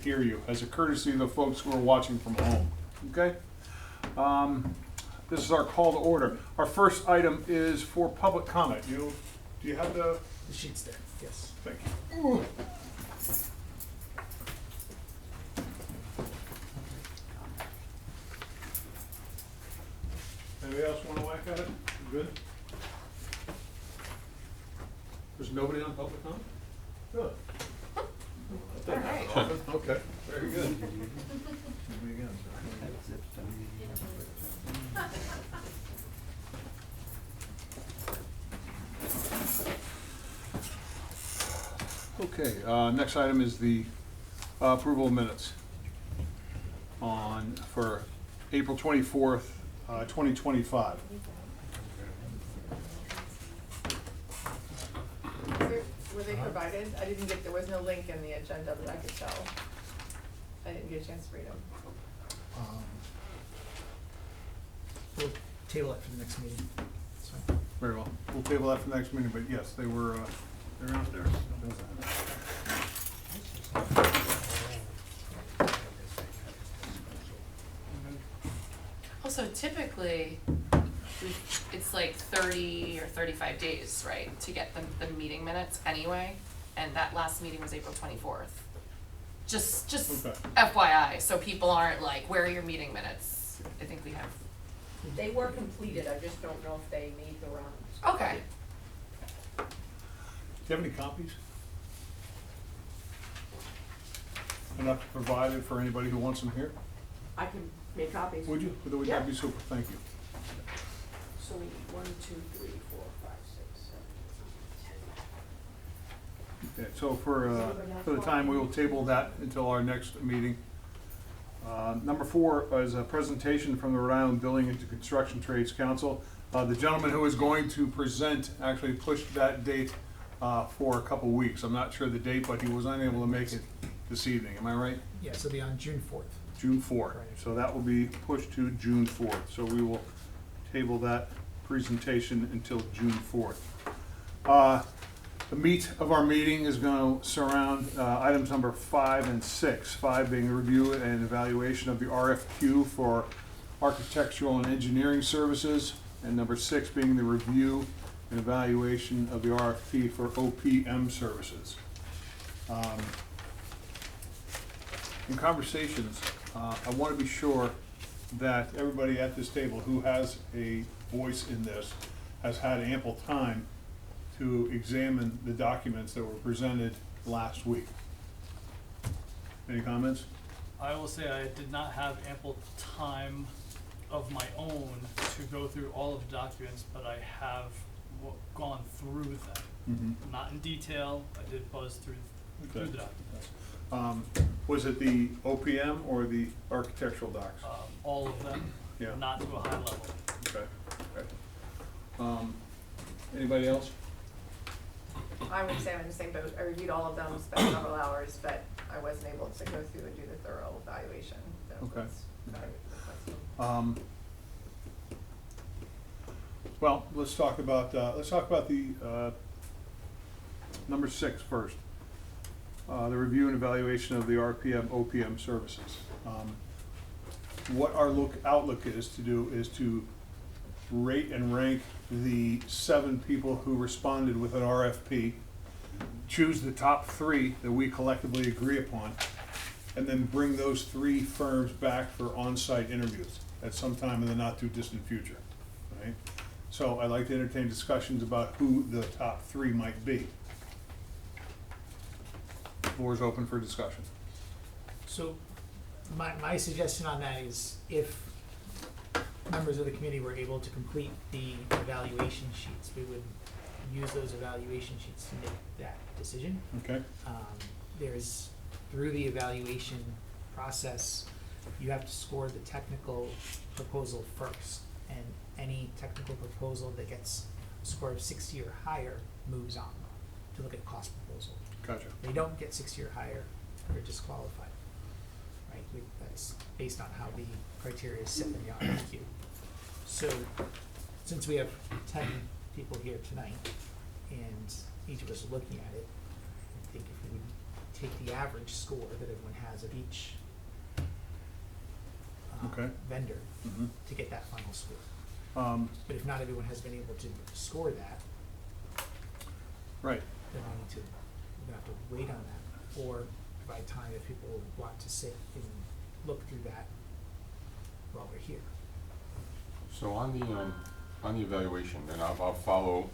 hear you, as a courtesy to the folks who are watching from home, okay? This is our call to order. Our first item is for public comment. Do you have the sheet's there, yes. Thank you. Anybody else want to whack at it? Good? There's nobody on public comment? Good. All right. Okay, very good. Okay, next item is the approval of minutes for April 24th, 2025. Were they provided? I didn't get, there was no link in the agenda that I could tell. I didn't get a chance to read them. We'll table it for the next meeting. That's fine. Very well. We'll table that for the next meeting, but yes, they're out there. Also, typically, it's like 30 or 35 days, right, to get the meeting minutes anyway, and that last meeting was April 24th. Just Okay. FYI, so people aren't like, where are your meeting minutes? I think we have, They were completed, I just don't know if they made the rounds. okay. Do you have any copies? Enough to provide it for anybody who wants them here? I can make copies. Would you? That'd be super, thank you. So we need 1, 2, 3, 4, 5, 6, 7, 8, 10. Okay, so for the time, we will table that until our next meeting. Number 4 is a presentation from the Rhode Island Building and Construction Trades Council. The gentleman who is going to present actually pushed that date for a couple weeks. I'm not sure the date, but he was unable to make it this evening. Am I right? Yeah, so it'll be on June 4th. June 4th. Right. So that will be pushed to June 4th. So we will table that presentation until June 4th. The meat of our meeting is going to surround items number 5 and 6. 5 being the review and evaluation of the RFQ for architectural and engineering services, and number 6 being the review and evaluation of the RFP for OPM services. In conversations, I want to be sure that everybody at this table who has a voice in this has had ample time to examine the documents that were presented last week. Any comments? I will say I did not have ample time of my own to go through all of the documents, but I have gone through them. Mm-hmm. Not in detail, I did buzz through the documents. Was it the OPM or the architectural docs? All of them, Yeah. not to a high level. Okay. Anybody else? I would say I'm in the same boat. I reviewed all of them, spent several hours, but I wasn't able to go through and do the thorough evaluation. that Okay. was requested. Well, let's talk about the number 6 first. The review and evaluation of the OPM services. What our outlook is to do is to rate and rank the 7 people who responded with an RFP, choose the top 3 that we collectively agree upon, and then bring those 3 firms back for on-site interviews at some time in the not-too-distant future, right? So I'd like to entertain discussions about who the top 3 might be. Floor is open for discussion. So my suggestion on that is if members of the committee were able to complete the evaluation sheets, we would use those evaluation sheets to make that decision. Okay? There's, through the evaluation process, you have to score the technical proposal first, and any technical proposal that gets a score of 60 or higher moves on to look at cost proposal. Gotcha. They don't get 60 or higher, they're disqualified, right? That's based on how the criteria is set in the RFQ. So, since we have 10 people here tonight, and each of us are looking at it, I think if we would take the average score that everyone has of each Okay. vendor Mhm. to get that final score. But But if not everyone has been able to score that, right, then we need to, we're gonna have to wait on that, or provide time if people want to sit and look through that while we're here. So on the evaluation, and I'll follow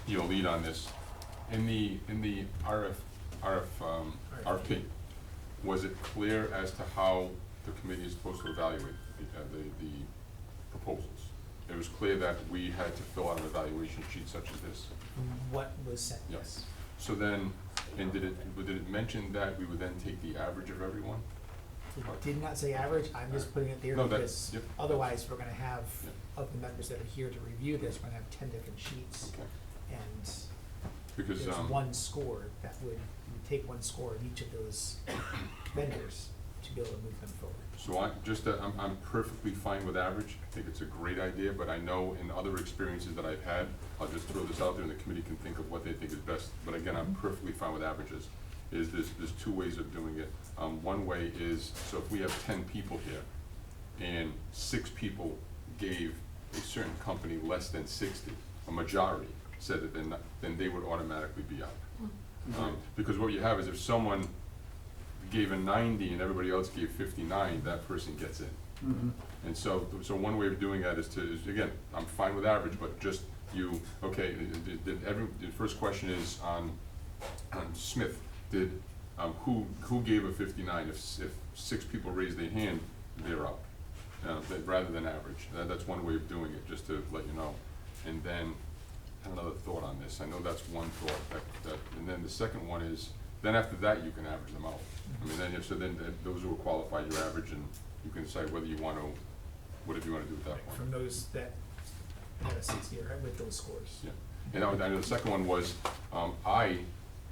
your lead on this. In the RFP, was it clear as to how the committee is supposed to evaluate the proposals? It was clear that we had to fill out an evaluation sheet such as this. What was sent, Yes. yes. So then, and did it mention that we would then take the average of everyone? It did not say average, I'm just putting it there No, that- because yep. otherwise we're gonna have, Yep. of the members that are here to review this, we're gonna have 10 different sheets. Okay. And Because, there's one score that would, you take one score of each of those vendors to be able to move them forward. so I'm perfectly fine with average. I think it's a great idea, but I know in other experiences that I've had, I'll just throw this out there and the committee can think of what they think is best. But again, I'm perfectly fine with averages. There's two ways of doing it. One way is, so if we have 10 people here and 6 people gave a certain company less than 60, a majority said that then they would automatically be out. Because what you have is if someone gave a 90 and everybody else gave 59, that person gets in. Mhm. And so one way of doing that is again, I'm fine with average, but just okay, the first question is on Smith, who gave a 59? If 6 people raise their hand, they're out, rather than average. That's one way of doing it, just to let you know. And then, I have another thought on this. I know that's one thought, and then the second one is, then after that, you can average them out. I mean, then those who will qualify your average, and you can decide whether you want to, whatever you want to do at that point. From those that had a 60 or with those scores. Yeah, and I know the second one was, I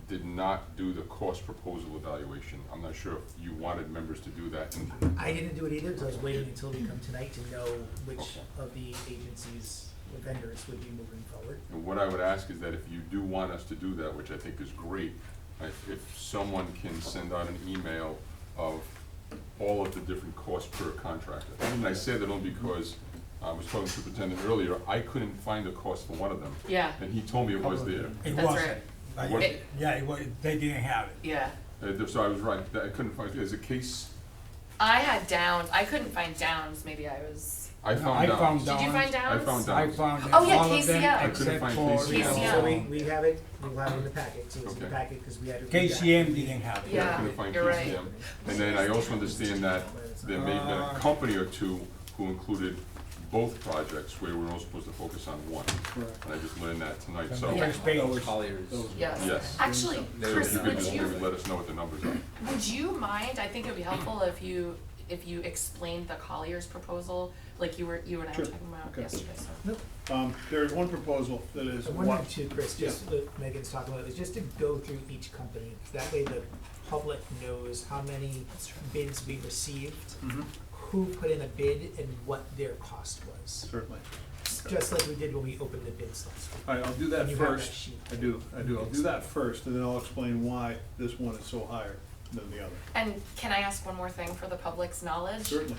did not do the cost proposal evaluation. I'm not sure if you wanted members to do that. And I didn't do it either, because I was waiting until we come tonight to know which Okay. of the agencies or vendors would be moving forward. And what I would ask is that if you do want us to do that, which I think is great, if someone can send out an email of all of the different costs per contractor. And I say that only because I was talking to the superintendent earlier, I couldn't find the cost for one of them. Yeah, And he told me it was there. It That's wasn't. right. What- Yeah, it was, they didn't have it. yeah. So I was right, I couldn't find, as a case, I had downs, I couldn't find downs, maybe I was, I No, found I out. found did you find downs? I found I downs. found Oh, yeah, all of them KCM. I couldn't except find for, KCM. So we have it, we'll have it in the packet, so it's in the Okay. packet, because we had to. read that. KCM didn't have it. I Yeah, couldn't find you're right. KCM. And then I also understand that there may have been a company or two who included both projects where we're all supposed to focus on one. correct. And I just learned that tonight, From so. the first page. yes. Yes. Actually, So Chris, if you could would just maybe you, let us know what the numbers are. would you mind, I think it would be helpful if you explained the Collier's proposal, like you and I were Sure. talking about Okay. yesterday, so. There's one proposal that is The one what, and two, Chris, just what Megan's talking about, is just to go through each company, that way the public knows how many bids we received, Mhm. who put in a bid, and what their cost was. Certainly. Just like we did when we opened the bids last week. All right, I'll do that And you have that first. sheet. I do. I'll do that first, and then I'll explain why this one is so higher than the other. And can I ask one more thing for the public's knowledge? Certainly.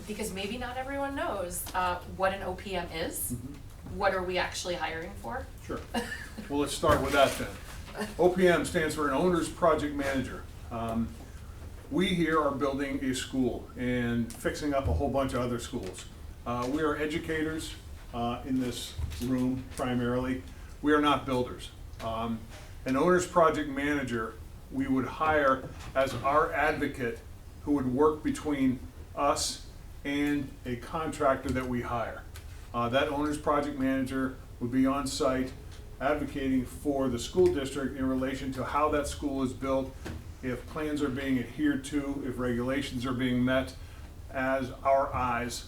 Because maybe not everyone knows, what an OPM is. Mhm. What are we actually hiring for? Sure. Well, let's start with that then. OPM stands for an Owner's Project Manager. We here are building a school and fixing up a whole bunch of other schools. We are educators in this room primarily. We are not builders. An Owner's Project Manager we would hire as our advocate who would work between us and a contractor that we hire. That Owner's Project Manager would be on site advocating for the school district in relation to how that school is built, if plans are being adhered to, if regulations are being met, as our eyes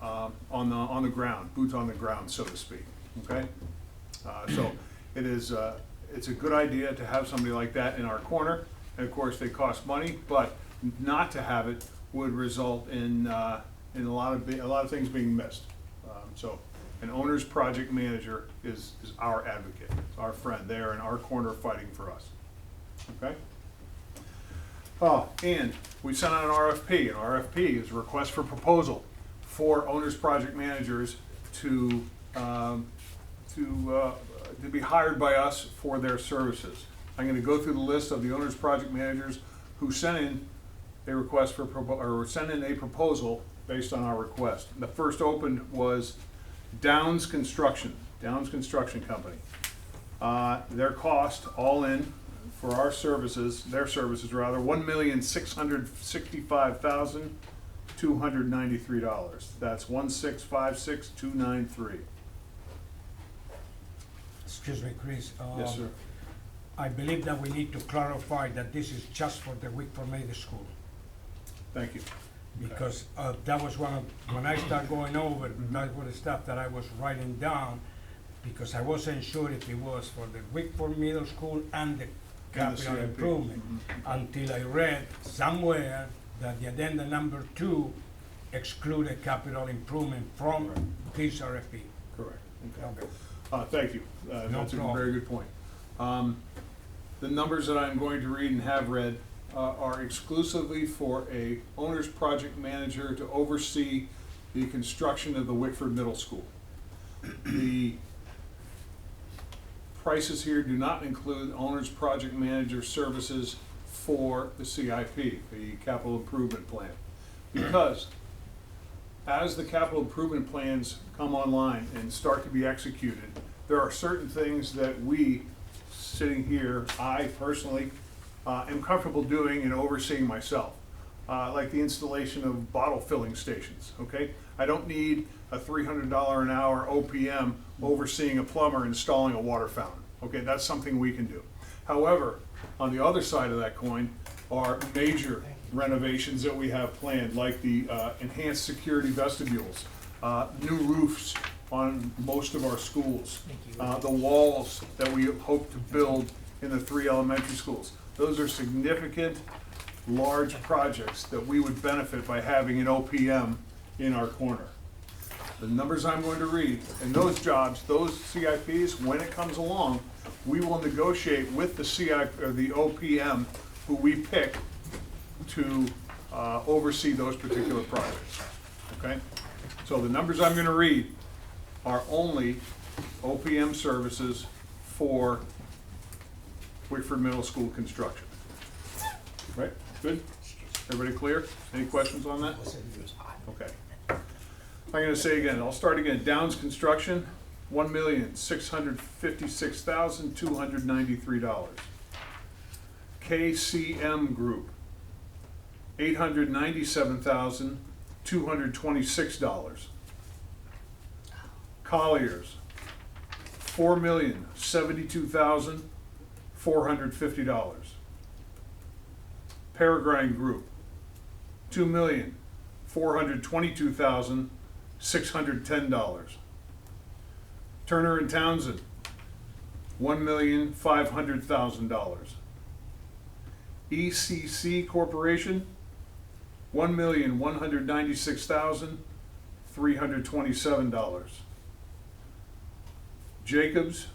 on the ground, boots on the ground, so to speak, okay? So it is, it's a good idea to have somebody like that in our corner, and of course, they cost money, but not to have it would result in a lot of things being missed. So an Owner's Project Manager is our advocate, our friend. They are in our corner fighting for us, okay? Oh, and we sent out an RFP. An RFP is a request for proposal for owners project managers to be hired by us for their services. I'm gonna go through the list of the owners project managers who sent in a request for, or sent in a proposal based on our request. The first opened was Downs Construction Company. Their cost, all in, for our services, their services rather, $1,665,293. That's $1,656,293. Excuse me, Chris. Yes, sir. I believe that we need to clarify that this is just for the Wickford Middle School. Thank you. Because that was when I started going over, that was the stuff that I was writing down, because I wasn't sure if it was for the Wickford Middle School and the capital CIP. improvement, until I read somewhere that the addenda number 2 excluded capital improvement from this RFP. Correct. Okay. Thank you. No That's a problem. very good point. The numbers that I'm going to read and have read are exclusively for a owner's project manager to oversee the construction of the Wickford Middle School. The prices here do not include owner's project manager services for the CIP, the capital improvement plan. Because as the capital improvement plans come online and start to be executed, there are certain things that we, sitting here, I personally, am comfortable doing and overseeing myself. Like the installation of bottle filling stations, okay? I don't need a $300 an hour OPM overseeing a plumber installing a water fountain, okay? That's something we can do. However, on the other side of that coin are major renovations that we have planned, like the enhanced security vestibules, new roofs on most of our schools, Thank you. the walls that we hope to build in the 3 elementary schools. Those are significant, large projects that we would benefit by having an OPM in our corner. The numbers I'm going to read, and those jobs, those CIPs, when it comes along, we will negotiate with the CIP, or the OPM, who we pick to oversee those particular projects, okay? So the numbers I'm gonna read are only OPM services for Wickford Middle School construction. Right, good? Everybody clear? Any questions on that? Okay. I'm gonna say again, I'll start again. Downs Construction, $1,656,293. KCM Group, $897,226. Colliers, $4,072,450. Peregrine Group, $2,422,610. Turner and Townsend, $1,500,000. ECC Corporation, $1,196,327. Jacobs,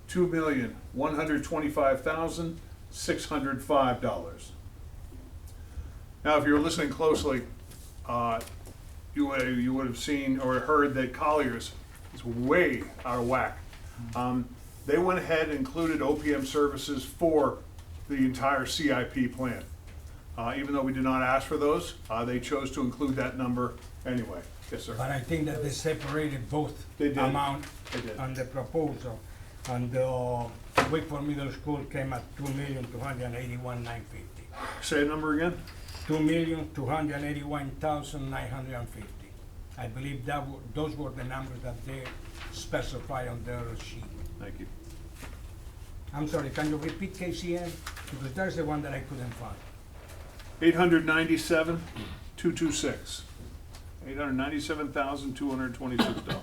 $2,125,605. Now, if you're listening closely, you would have seen or heard that Colliers is way out of whack. They went ahead and included OPM services for the entire CIP plan. Even though we did not ask for those, they chose to include that number anyway. Yes, sir. But I think that they separated both They did. amount They did. on the proposal. And the Wickford Middle School came at $2,281,950. Say a number again? $2,281,950. I believe that those were the numbers that they specify on their sheet. Thank you. I'm sorry, can you repeat KCM? Because that's the one that I couldn't find. 897,226. $897,226.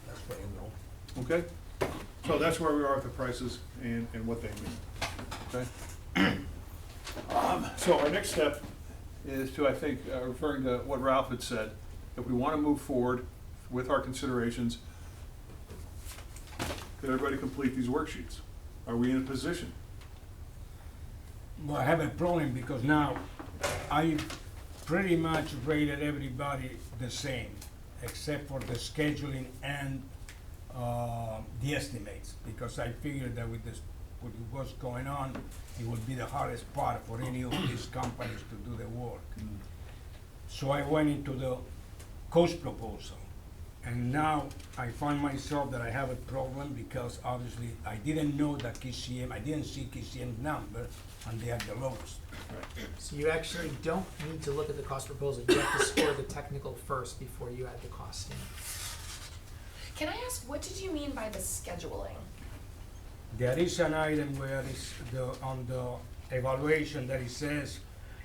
That's what I know. Okay? So that's where we are with the prices and what they mean. Okay? So our next step is to, I think, referring to what Ralph had said, if we want to move forward with our considerations, Did everybody complete these worksheets? Are we in a position? Well, I have a problem because now I pretty much rated everybody the same, except for the scheduling and the estimates, because I figured that with this, with what's going on, it would be the hardest part for any of these companies to do the work. So I went into the cost proposal, and now I find myself that I have a problem because obviously I didn't know that KCM, I didn't see KCM's number, and they are the lowest. So you actually don't need to look at the cost proposal, you have to score the technical first before you add the cost in. Can I ask, what did you mean by the scheduling? There is an item where it's on the evaluation that it says,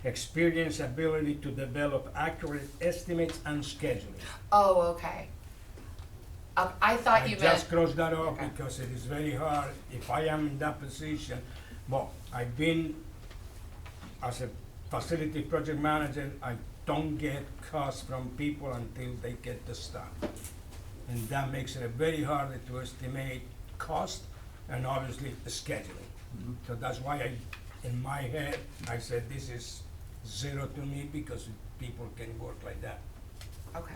experience ability to develop accurate estimates and scheduling. Oh, okay. I thought you I meant. just crossed that off Okay. because it is very hard, if I am in that position, but I've been, as a facility project manager, I don't get costs from people until they get the stuff. And that makes it very hard to estimate cost and obviously the scheduling. So that's why in my head, I said this is zero to me because people can work like that. Okay.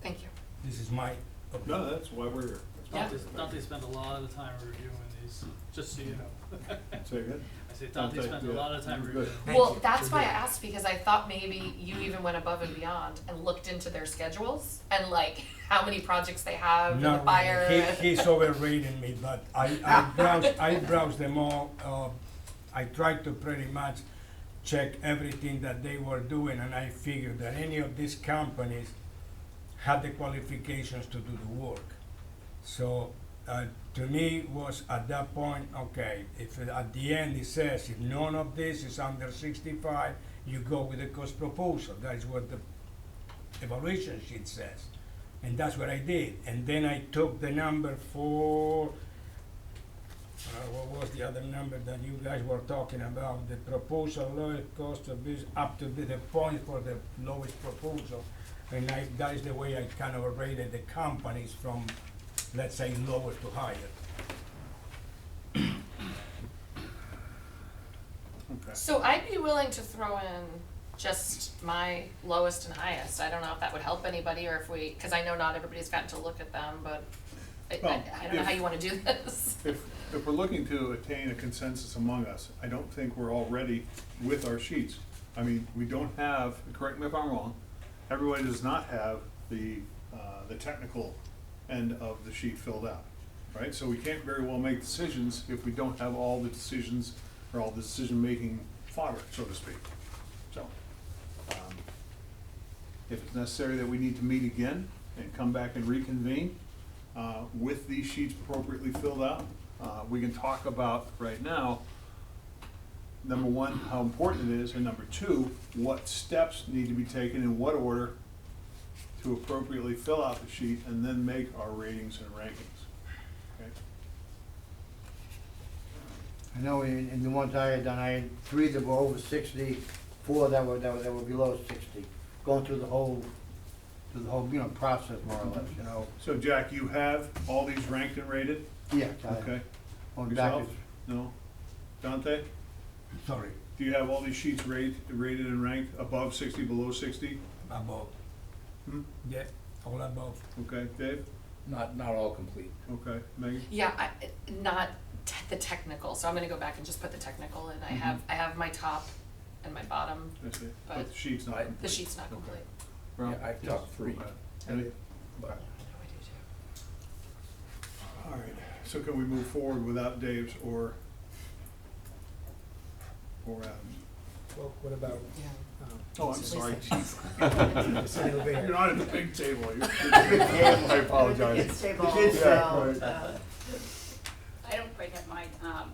Thank you. This is my opinion. No, that's why we're here. Yeah. Dante spent a lot of time reviewing these, just so you know. Say again? I say Dante spent a lot of time Good. reviewing. Thank Well, you. that's why I Good. asked, because I thought maybe you even went above and beyond and looked into their schedules and like how many projects they have in the Not fire. really. He's overrating me, but I browsed them all. I tried to pretty much check everything that they were doing, and I figured that any of these companies had the qualifications to do the work. So to me was at that point, okay, if at the end it says if none of this is under 65, you go with the cost proposal. That is what the evaluation sheet says. And that's what I did. And then I took the number for, what was the other number that you guys were talking about? The proposal lowest cost of this, up to the point for the lowest proposal. And that is the way I kind of rated the companies from, let's say, lower to higher. Okay. So I'd be willing to throw in just my lowest and highest. I don't know if that would help anybody or if we, because I know not everybody's gotten to look at them, but Well, I don't know how you want to do this. If we're looking to attain a consensus among us, I don't think we're all ready with our sheets. I mean, we don't have, correct me if I'm wrong, everybody does not have the technical end of the sheet filled out, right? So we can't very well make decisions if we don't have all the decisions or all the decision-making fodder, so to speak. So, if it's necessary that we need to meet again and come back and reconvene with these sheets appropriately filled out, we can talk about right now, number one, how important it is, and number two, what steps need to be taken in what order to appropriately fill out the sheet and then make our ratings and rankings. Okay? I know in the ones I had done, I had 3 that were over 60, 4 that were below 60, going through the whole, process more or less, So Jack, you have all these ranked and rated? Yes, Okay. going Yourself? backwards. No? Dante? Sorry, Do you have all these sheets rated and ranked above 60, below 60? above. Hmm? Yeah, all above. Okay, Dave? Not all complete. Okay, Megan? Yeah, not the technical, so I'm gonna go back and just put the technical in. I have my top and my bottom, I see. But But the sheet's not complete. the sheet's not complete. Okay. Ron? Yeah, I've got 3. Okay. Any- I do too. All right, so can we move forward without Dave's or Adam's? Well, what about, Yeah. Oh, I'm sorry, chief. sitting over here? You're not at the big table, you're I apologize. It's table, The kids' so, table. I don't quite have mine,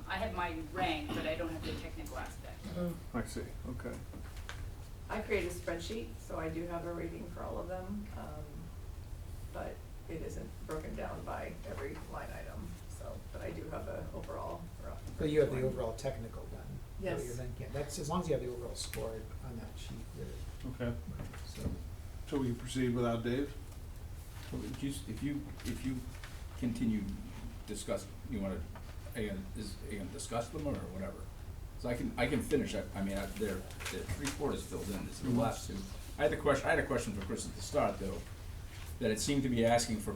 I have mine ranked, but I don't have the technical aspect. I see, okay. I created a spreadsheet, so I do have a rating for all of them, but it isn't broken down by every line item, so, but I do have a overall. But you have the overall technical done. Yes. So you're then, yeah, that's, as long as you have the overall score on that sheet, you're, Okay, so. so we can proceed without Dave? Just, if you continue discuss, you wanna, are you gonna discuss them or whatever? So I can finish, I mean, they're 3/4 filled in, this is the last two. I had a question for Chris at the start, though, that it seemed to be asking for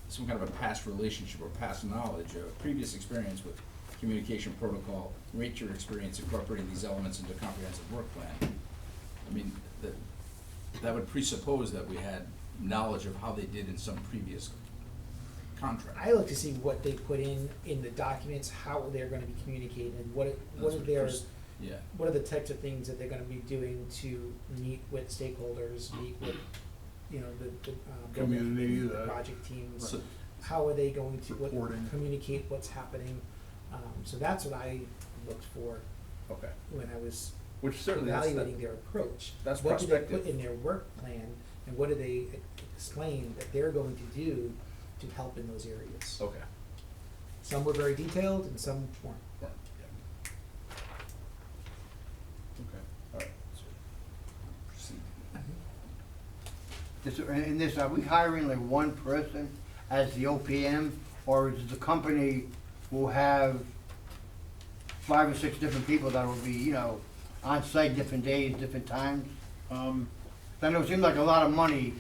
some kind of a past relationship or past knowledge, previous experience with communication protocol, rate your experience incorporating these elements into a comprehensive work plan. I mean, that would presuppose that we had knowledge of how they did in some previous contract. I look to see what they put in the documents, how they're gonna be communicated, what That's are what their, Chris- Yeah, what are the types of things that they're gonna be doing to meet with stakeholders, meet with, you know, the building Community, committee, the the- project teams? So- How are they going to, Reporting. communicate what's happening? So that's what I looked for okay. when I was Which certainly, evaluating their approach. that's What do they put prospective. in their work plan, and what do they explain that they're going to do to help in those areas? Okay. Some were very detailed and some weren't. Yeah. Okay. All right, so proceed. In this, are we hiring like one person as the OPM, or is the company will have 5 or 6 different people that will be, you know, on site different days, different times? I know it seemed like a lot of money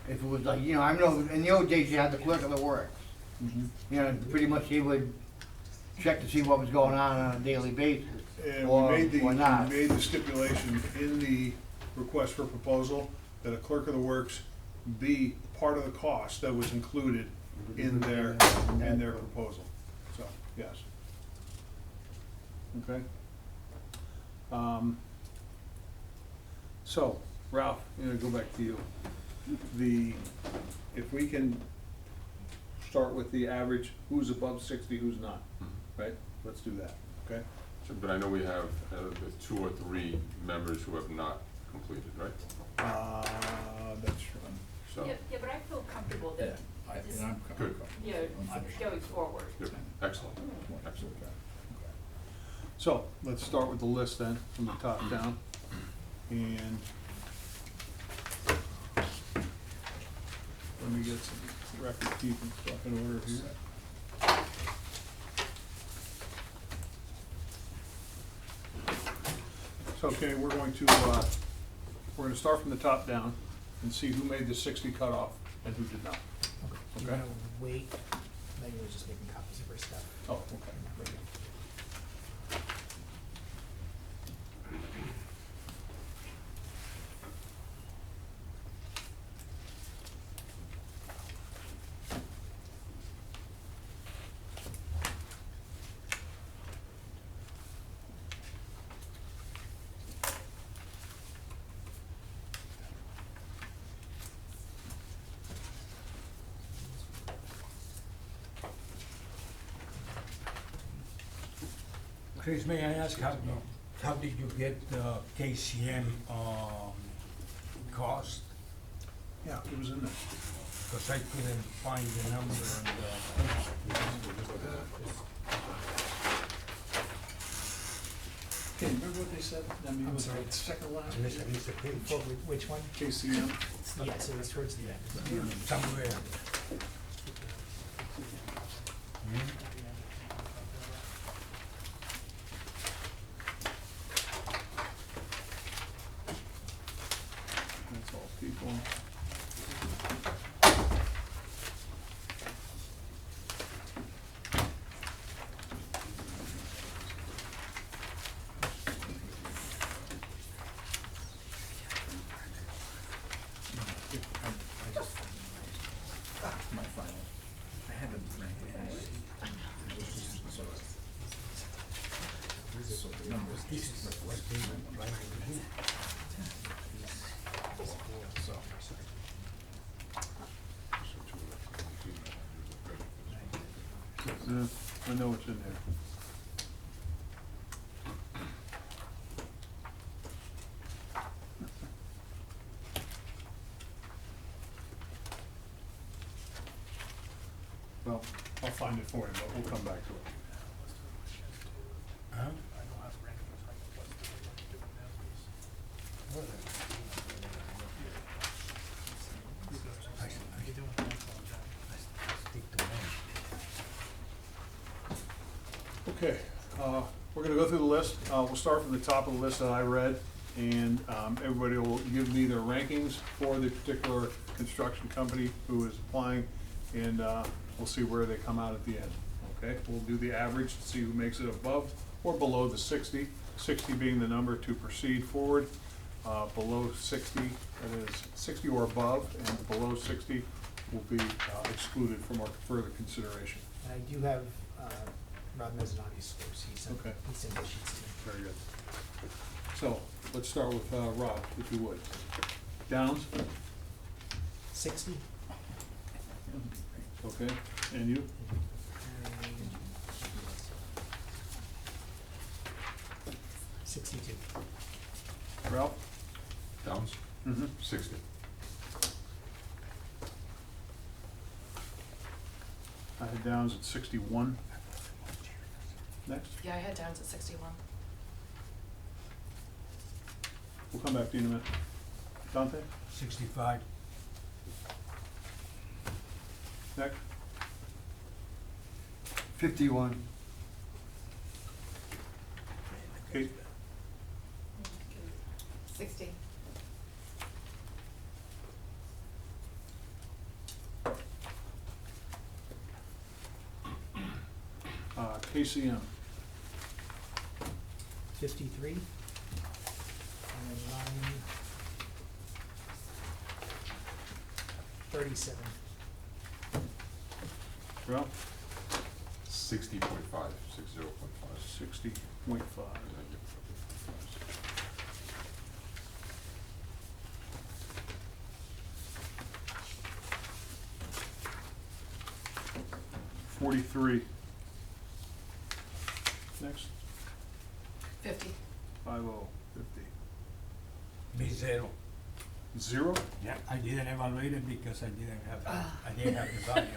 if it was like, you know, I know in the old days you had the clerk of the works. You know, pretty much he would check to see what was going on a daily basis, And or we not. made the stipulation in the request for proposal that a clerk of the works be part of the cost that was included in their proposal. So, yes. Okay. So, Ralph, I'm gonna go back to you. If we can start with the average, who's above 60, who's not, right? Let's do that, okay? So, but I know we have the 2 or 3 members who have not completed, right? That's true. So, Yeah, but I feel comfortable Yeah, that, this- and I'm Good. yeah, going forward. good. Excellent, excellent. So, let's start with the list then, from the top down. And let me get some record keeping stuff in order here. So, okay, we're going to start from the top down and see who made the 60 cutoff and who did not. Do you Okay. wanna wait? Megan was just making copies of her stuff. Oh, okay. Chris, may I ask how did you get the KCM cost? Yeah, it was in there. Because I couldn't find the number Okay, remember what they said? I mean, I'm was sorry. it second last? Which one? KCM? Yes, it was towards the end. somewhere. That's all people. My final. I had them ranked. So the numbers. Yeah, I know what's in there. Well, I'll find it for you, but we'll come back to it. Huh? I stick to Okay, we're gonna go through the list. We'll start from the top of the list that I read, and everybody will give me their rankings for the particular construction company who is applying, and we'll see where they come out at the end, okay? We'll do the average to see who makes it above or below the 60, 60 being the number to proceed forward. Below 60, that is 60 or above, and below 60 will be excluded from our further consideration. And I do have, Rob Mezzanotti's scores, he sent, Okay. he sent the sheets to me. Very good. So, let's start with Rob, if you would. Downs, 60, okay, and you? and 62. Ralph? Downs, Mm-hmm. 60. I had Downs at 61. Next, Yeah, I had Downs at 61. we'll come back to you in a minute. Dante, 65. next, 51. Kate, 60. KCM, 53. And then mine, 37. Ralph, 60.5, 60.5. 60.5. $43. Next, 50. 50. Be zero. 0? Yeah. I didn't evaluate it because I didn't have, I didn't have the value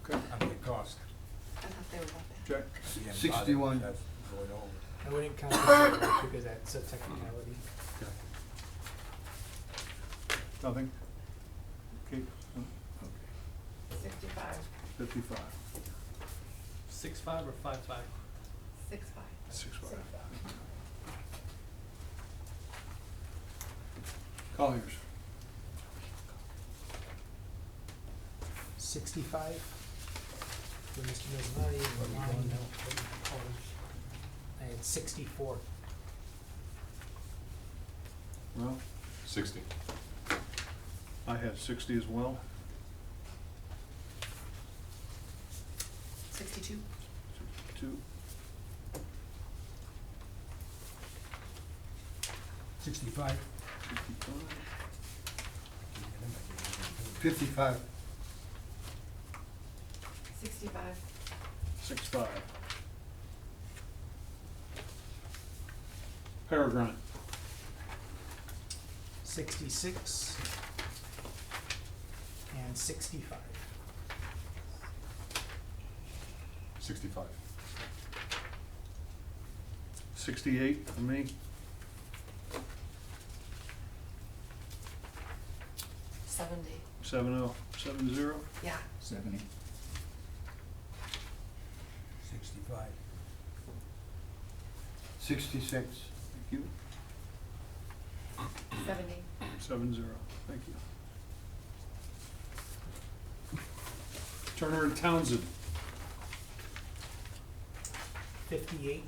Okay, and the cost. I thought they were about that. check. I didn't 61. value, that's going over. I wouldn't count the 0 because that's a technicality. Okay. Nothing? Kate? No? 65. 55. 6.5 or 5.5? 65. 65. Colliers, 65 for Mr. Mezzanotti, and mine, I had 64. well, 60. I had 60 as well. 62. 62. 65. 55. 65. 65. Peregrine, 66 and 65. 65. 68 for me. 70. 70. 70. Yeah. 70. 65. 66. Thank you. 70. 70. Thank you. Turner and Townsend, 58.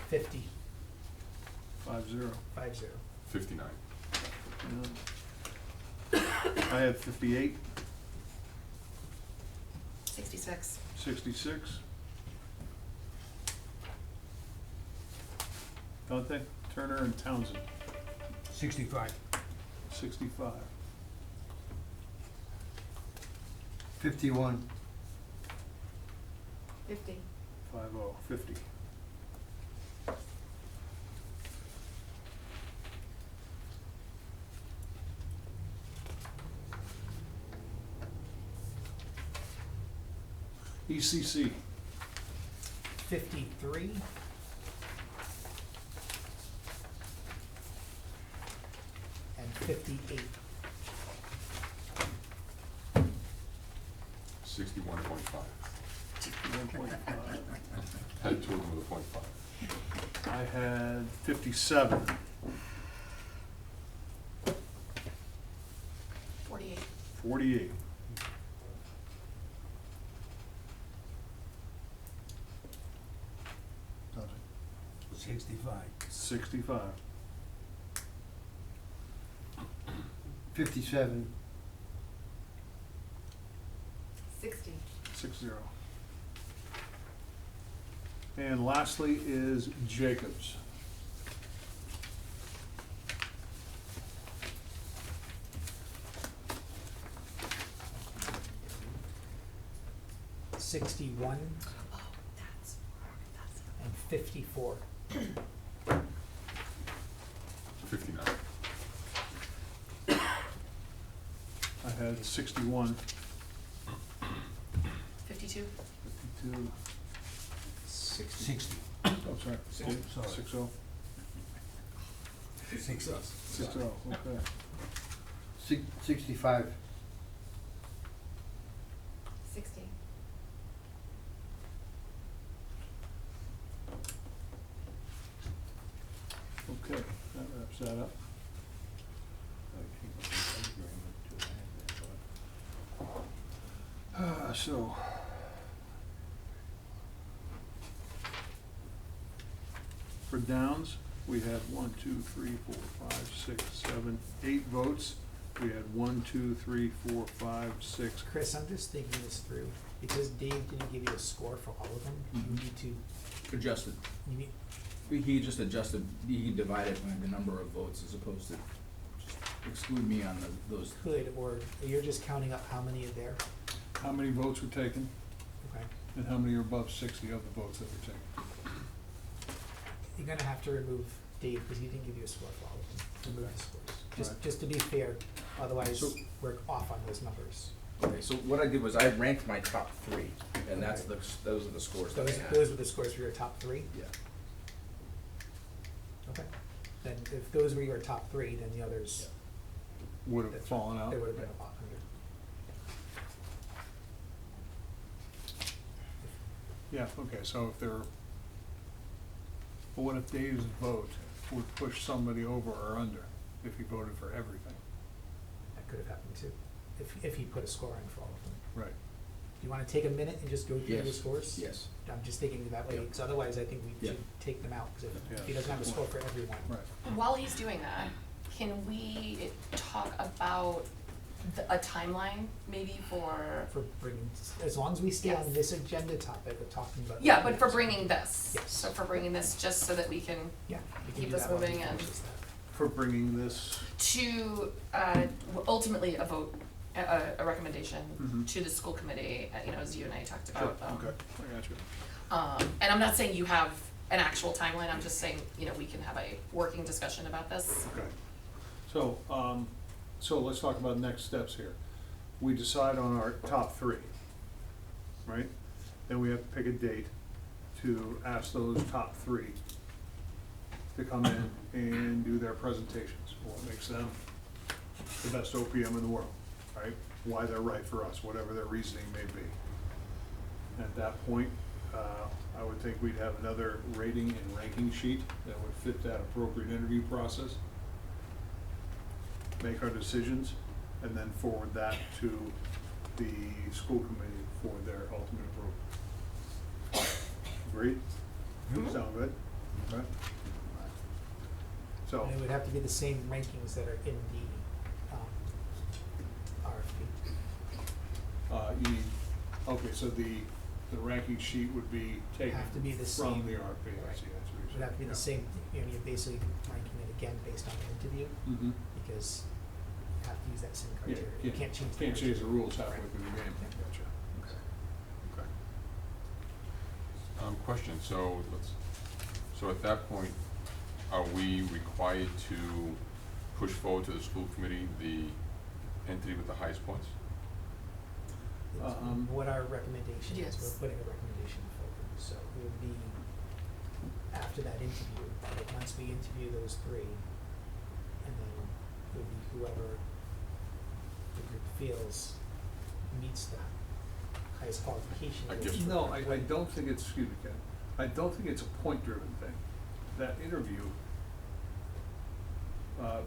50. 50. 50. 59. I had 58. 66. 66. Dante, Turner and Townsend, 65. 65. 51. 50. 50. ECC, 53. And 58. 61.5. 1.5. Had two of them with a .5. I had 57. 48. 48. Nothing. 65. 65. 57. 60. 60. And lastly is Jacobs. $61 and 54. 59. I had 61, 52. 52, 60. oh, sorry, Sorry. 60, 60. 60, okay. 65. 60. Okay, that wraps that up. So. For Downs, we had 1, 2, 3, 4, 5, 6, 7, 8 votes. We had 1, 2, 3, 4, 5, 6. Chris, I'm just thinking this through, because Dave didn't give you a score for all of them, you need to, Adjusted. you need, He just adjusted, he divided by the number of votes as opposed to just exclude me on those. could, or you're just counting up how many are there, How many votes were taken okay? and how many are above 60 of the votes that were taken? You're gonna have to remove Dave, because he didn't give you a score for all of them, remove the scores. Right. Just to be fair, otherwise So- we're off on those numbers. Okay, so what I did was I ranked my top three, and that's the, those are the scores that I had. Those were the scores for your top three? Yeah. Okay. Then if those were your top three, then the others, Would have fallen out? they would have been a lot under. Yeah, okay, so if they're, but what if Dave's vote would push somebody over or under if he voted for everything? That could have happened too, if he put a score in for all of them. Right. Do you wanna take a minute and just go through the Yes. scores? Yes. I'm just thinking that way, Yeah. because otherwise I think we Yeah. should take them out, because if he Yeah. doesn't have a score for everyone. Right. While he's doing that, can we talk about a timeline maybe for, For bringing, as long as we stay on Yes. this agenda topic of talking about. yeah, but for bringing this. Yes. So for bringing this, just so that we can, Yeah, we can keep do us that while he moving and- finishes that. For bringing this, to, ultimately a vote, a recommendation Mhm. to the school committee, you know, as you and I talked sure, about. okay, I got you. And I'm not saying you have an actual timeline, I'm just saying, you know, we can have a working discussion about this. Okay. So let's talk about next steps here. We decide on our top 3, right? Then we have to pick a date to ask those top 3 to come in and do their presentations, what makes them the best OPM in the world, right? Why they're right for us, whatever their reasoning may be. At that point, I would think we'd have another rating and ranking sheet that would fit that appropriate interview process. Make our decisions, and then forward that to the school committee for their ultimate approval. Agreed? Sound good? Right? So, And it would have to be the same rankings that are in the, RFP. you need, okay, so the ranking sheet would be taken Have to be the from same. the RFP, I see, that's what It you're saying. would have to be the same, you know, you're basically ranking it again based on the interview, Mm-hmm. because you have to use that same Yeah, criteria. You can't change the Can't change the criteria. rules halfway Right. through the game. Yeah. Gotcha. Okay. Question, so at that point, are we required to push forward to the school committee the entity with the highest points? It's what our recommendation is, Yes. we're putting a recommendation forward, so it would be after that interview, like once we interview those 3, and then it would be whoever the group feels meets that. highest qualification. I which guess- No, I don't think it's, excuse me, Ken, I don't think it's a point-driven thing. That interview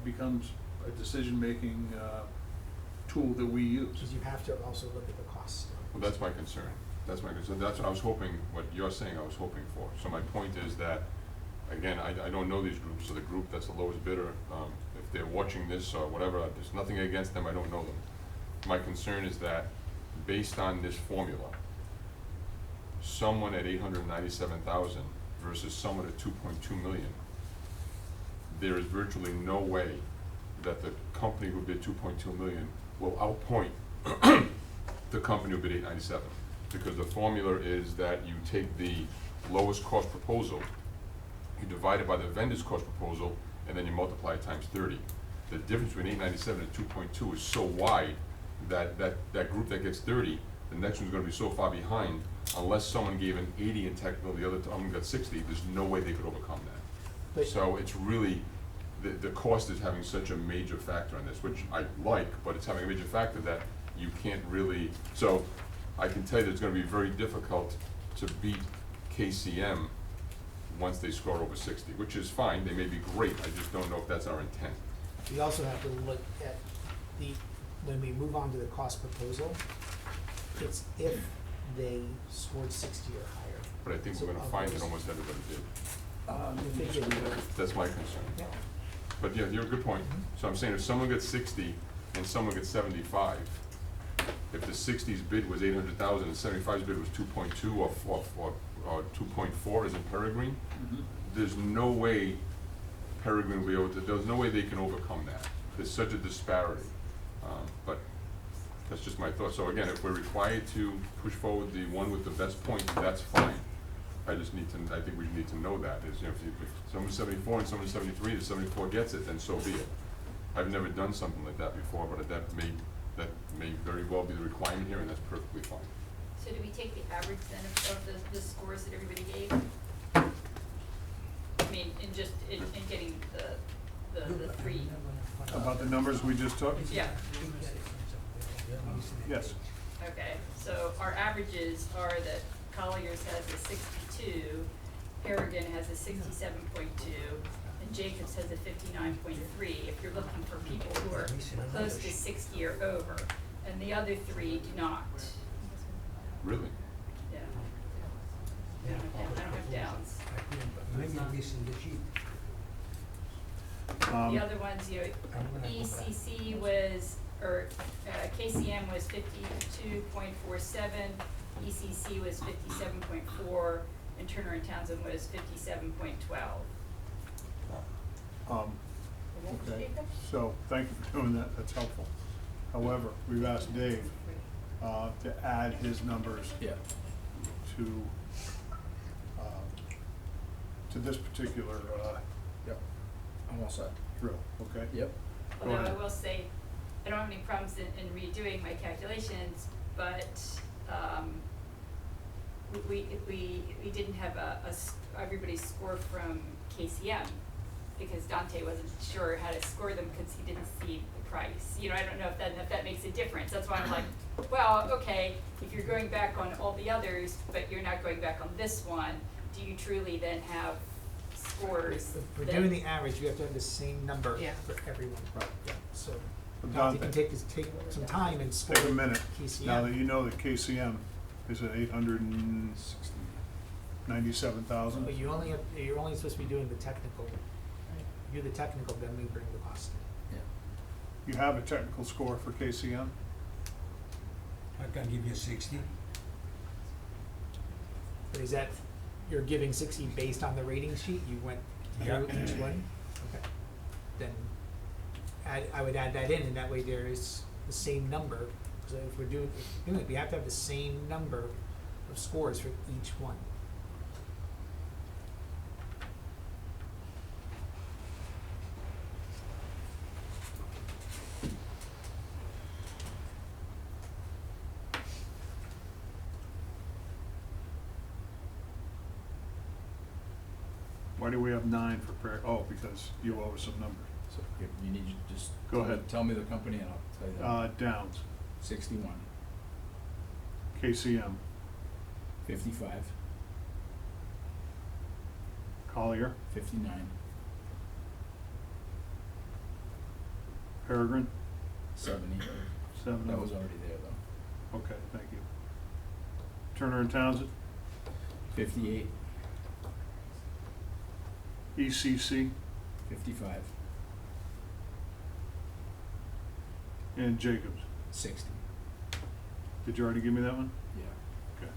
becomes a decision-making tool that we use. Because you have to also look at the costs. Well, that's my concern. That's my concern. That's what I was hoping, what you're saying I was hoping for. So my point is that, again, I don't know these groups, so the group that's the lowest bidder, if they're watching this or whatever, there's nothing against them, I don't know them. My concern is that, based on this formula, someone at 897,000 versus someone at 2.2 million, there is virtually no way that the company who bid 2.2 million will outpoint the company who bid 897. Because the formula is that you take the lowest cost proposal, you divide it by the vendor's cost proposal, and then you multiply it times 30. The difference between 897 and 2.2 is so wide that group that gets 30, the next one's gonna be so far behind, unless someone gave an 80 in technical, the other one got 60, there's no way they could overcome that. But- So it's really, the cost is having such a major factor in this, which I like, but it's having a major factor that you can't really, so I can tell you that it's gonna be very difficult to beat KCM once they score over 60, which is fine, they may be great, I just don't know if that's our intent. We also have to look at when we move on to the cost proposal, it's if they scored 60 or higher. But I think So we're gonna of find that those- almost everybody did. If they did, That's my concern. yeah. But yeah, you're a good point. So I'm saying if someone gets 60 and someone gets 75, if the 60's bid was 800,000 and 75's bid was 2.2 or 2.4 as in Peregrine, there's no way Peregrine will be able to, there's no way they can overcome that. There's such a disparity. But that's just my thought. So again, if we're required to push forward the one with the best point, that's fine. I just need to, I think we need to know that, is, you know, if someone's 74 and someone's 73, if 74 gets it, then so be it. I've never done something like that before, but that may very well be the requirement here, and that's perfectly fine. So do we take the average then of the scores that everybody gave? I mean, in getting the three, About the numbers we just took? yeah, Yes. okay. So our averages are that Collier's has a 62, Harrigan has a 67.2, and Jacobs has a 59.3, if you're looking for people who are close to 60 or over, and the other three do not. Really? Yeah. I don't have downs. The other ones, you know, ECC was, or KCM was 52.47, ECC was 57.4, and Turner and Townsend was 57.12. Okay, so thank you for doing that, that's helpful. However, we've asked Dave to add his numbers Yeah. to this particular Yep. I'm all set. drill, okay? Yep. Go Although I ahead. will say, I don't have any problems in redoing my calculations, but, we didn't have everybody's score from KCM, because Dante wasn't sure how to score them because he didn't see the price. You know, I don't know if that makes a difference. That's why I'm like, well, okay, if you're going back on all the others, but you're not going back on this one, do you truly then have scores If we're that- doing the average, you have to have the same number Yeah. for everyone. Right. Yeah, so But Dante Dante, can take some time and score take a minute, KCM. now that you know that KCM is at 897,000. But you're only supposed to be doing the technical. You do the technical, then we bring the cost in. Yeah. You have a technical score for KCM? I can give you 60. But is that, you're giving 60 based on the rating sheet? You went through Yeah. each one? Okay. Then I would add that in, and that way there is the same number. So if we're doing it, we have to have the same number of scores for each one. Why do we have 9 for because you owe us some numbers. So you need to just. Go ahead. Tell me the company and I'll tell you that. Downs, 61. KCM, 55, Collier, 59, Peregrine, 70. 70. That was already there though. Okay, thank you. Turner and Townsend, 58, ECC, 55, and Jacobs. 60. Did you already give me that one? Yeah. Okay.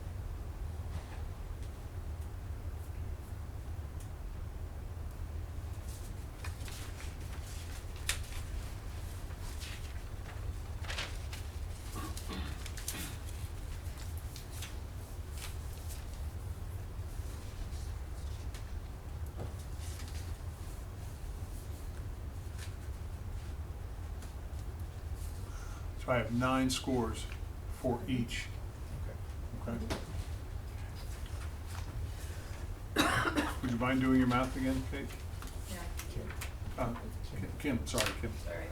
So I have 9 scores for each. Okay. Would you mind doing your math again, Kate? Yeah, Kim, sorry, Kim. sorry.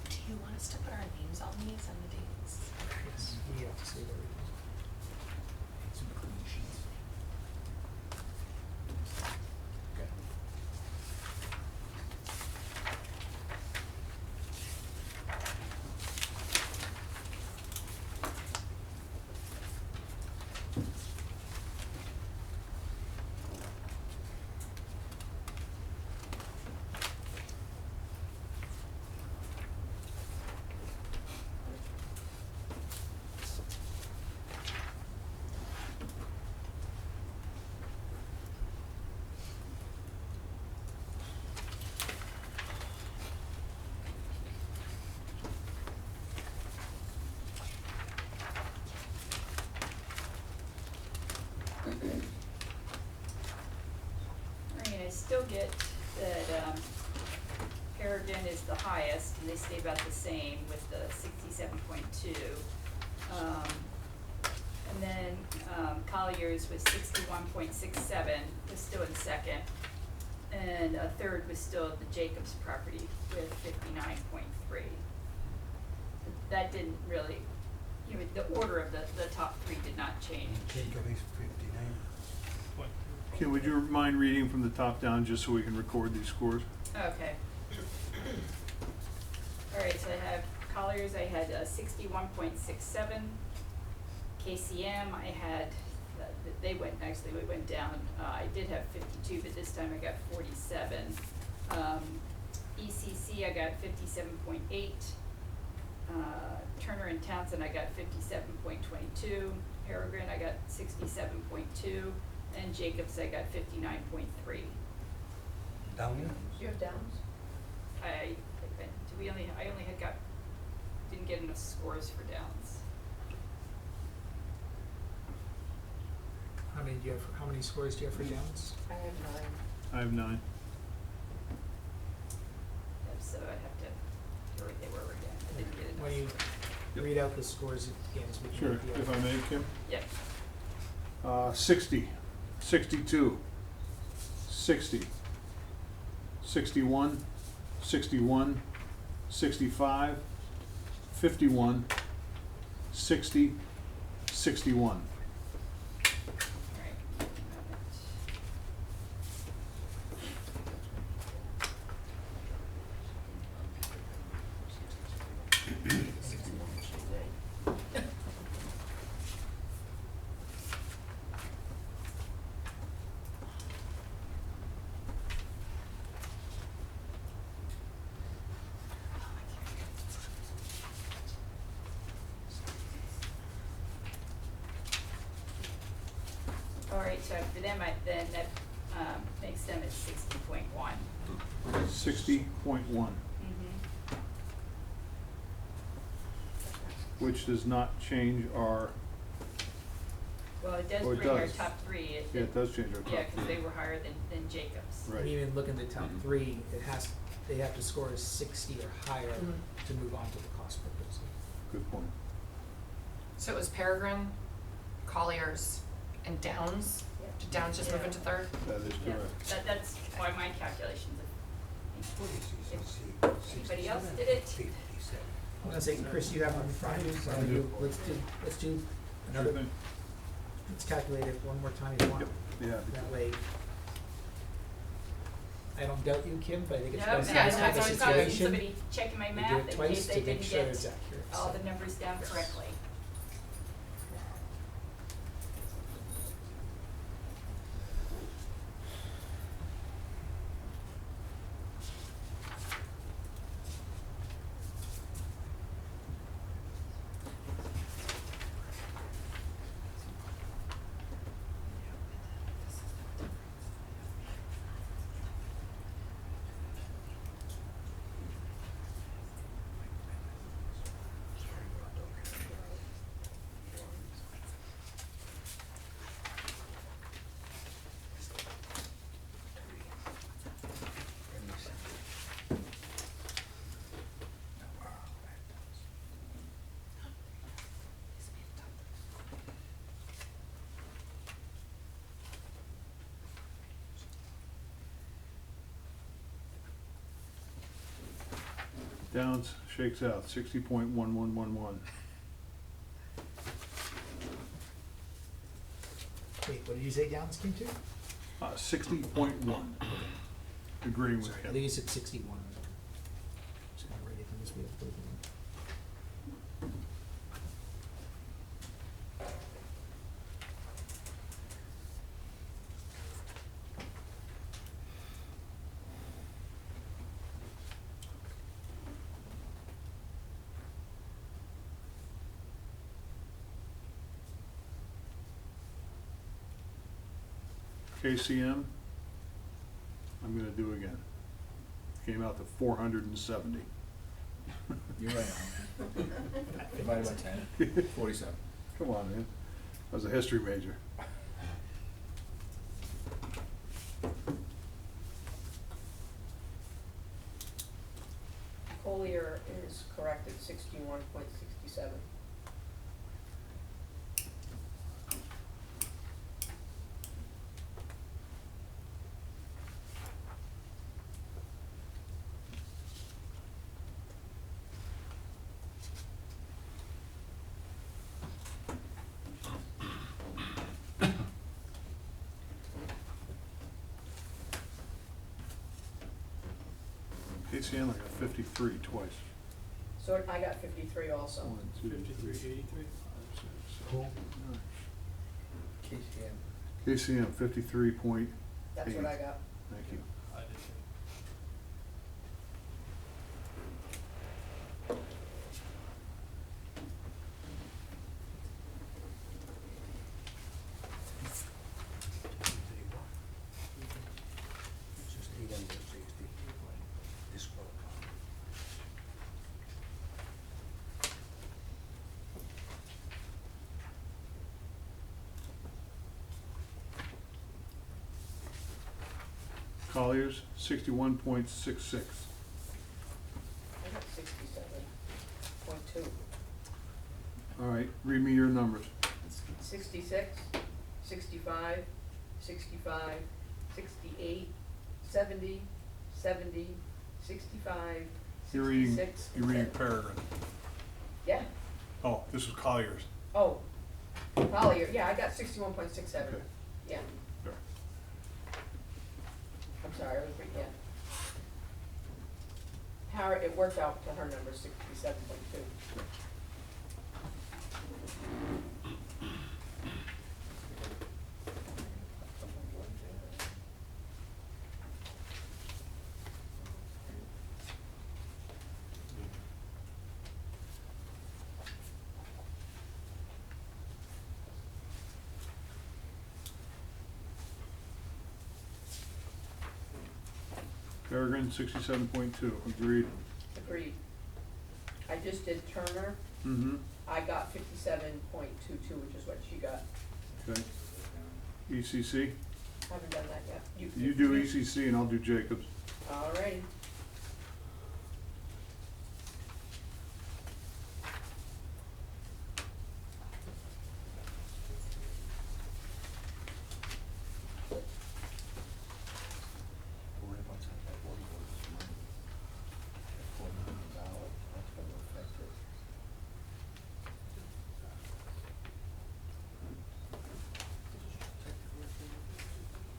Do you want us to put our names on these and the dates? Yes, you have to say the reason. Some clean sheets. Okay. I mean, I still get that, Peregrine is the highest, and they stay about the same with the 67.2. And then, Collier's was 61.67, was still in second. And a third was still the Jacobs property with 59.3. That didn't really, you know, the order of the top 3 did not change. What? Kim, would you mind reading from the top down just so we can record these scores? Okay. All right, so I have Colliers, I had 61.67. KCM, I had, they went, actually, we went down. I did have 52, but this time I got 47. ECC, I got 57.8. Turner and Townsend, I got 57.22, Peregrine, I got 67.2, and Jacobs, I got 59.3. Downey? Do you have downs? I only didn't get enough scores for Downs. How many scores do you have for Downs? I have 9. I have 9. So I'd have to hear what they were again. I didn't get enough. Why don't you read out the scores again so we can. Sure, make the if I may, Kim? Yep. 60, 62, 60, 61, 61, 65, 51, 60, 61. Right. All right, so for them, then that makes them at 60.1. 60.1, which does not change our, Well, it does Oh, it bring our does. top three. yeah, it does change our top. Yeah, because they were higher than Jacobs. Right. And even looking at the top Mhm. 3, they have to score 60 or higher Mhm. to move on to the cost proposal. Good point. So it was Peregrine, Colliers, and Downs? Yep. Did Downs just move Yeah. into third? That is Yeah, correct. that's why my calculations. If anybody else did it, I'm gonna say, Chris, you have one in front of you, so I do. let's do another, Sure thing. let's calculate it one more time if you want. Yeah. That way, I don't doubt you, Kim, but I think no, it's no, best no, in this that's type of always always good. situation. somebody checking my We do math it in case twice they to make didn't sure get it's accurate. all so. the numbers down Yes. correctly. Downs shakes out 60.1111. Wait, what did you say Downs came to? 60.1. Agreeing with Sorry, I him. think you said 61. Just gonna write it down this way. I'll put it in. KCM, I'm gonna do again. Came out to 470. You're right. Divided by 10, 47. Come on, man. I was a history major. Collier is correct at 61.67. KCM, I got 53 twice. So I got 53 also. 1, 2, 53, 3, 83. 5, 6, Who? 7, 8. KCM. KCM, 53 point, That's what I got. thank you. I did too. Colliers, 61.66. I got 67.2. All right, read me your numbers. 66, 65, 65, 68, 70, 70, 65, You're reading, 66. you're reading and- Peregrine. Yeah, Oh, this is Colliers. oh, Collier, yeah, I got 61.67, Okay. yeah. Sure. I'm sorry, I was reading, yeah. It worked out to her number, 67.2. Peregrine, 67.2. Agreed. Agreed. I just did Turner, Mm-hmm. I got 57.22, which is what she got. Okay. ECC. Haven't done that yet. You do ECC and I'll do Jacobs. Alrighty.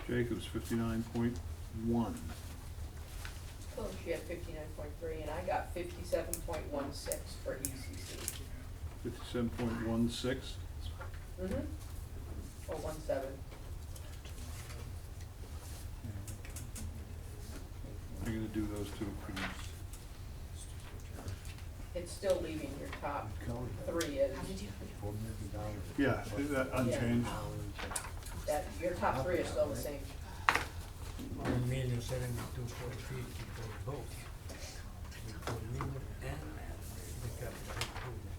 Jacobs, 59.1. Oh, she had 59.3, and I got 57.16 for ECC. 57.16. Mm-hmm. Oh, 17. I'm gonna do those two. It's still leaving your top three is, Yeah, is that unchanged? that, your top three is still the same. 1,072,450 for both. For minimum and the capital improvement.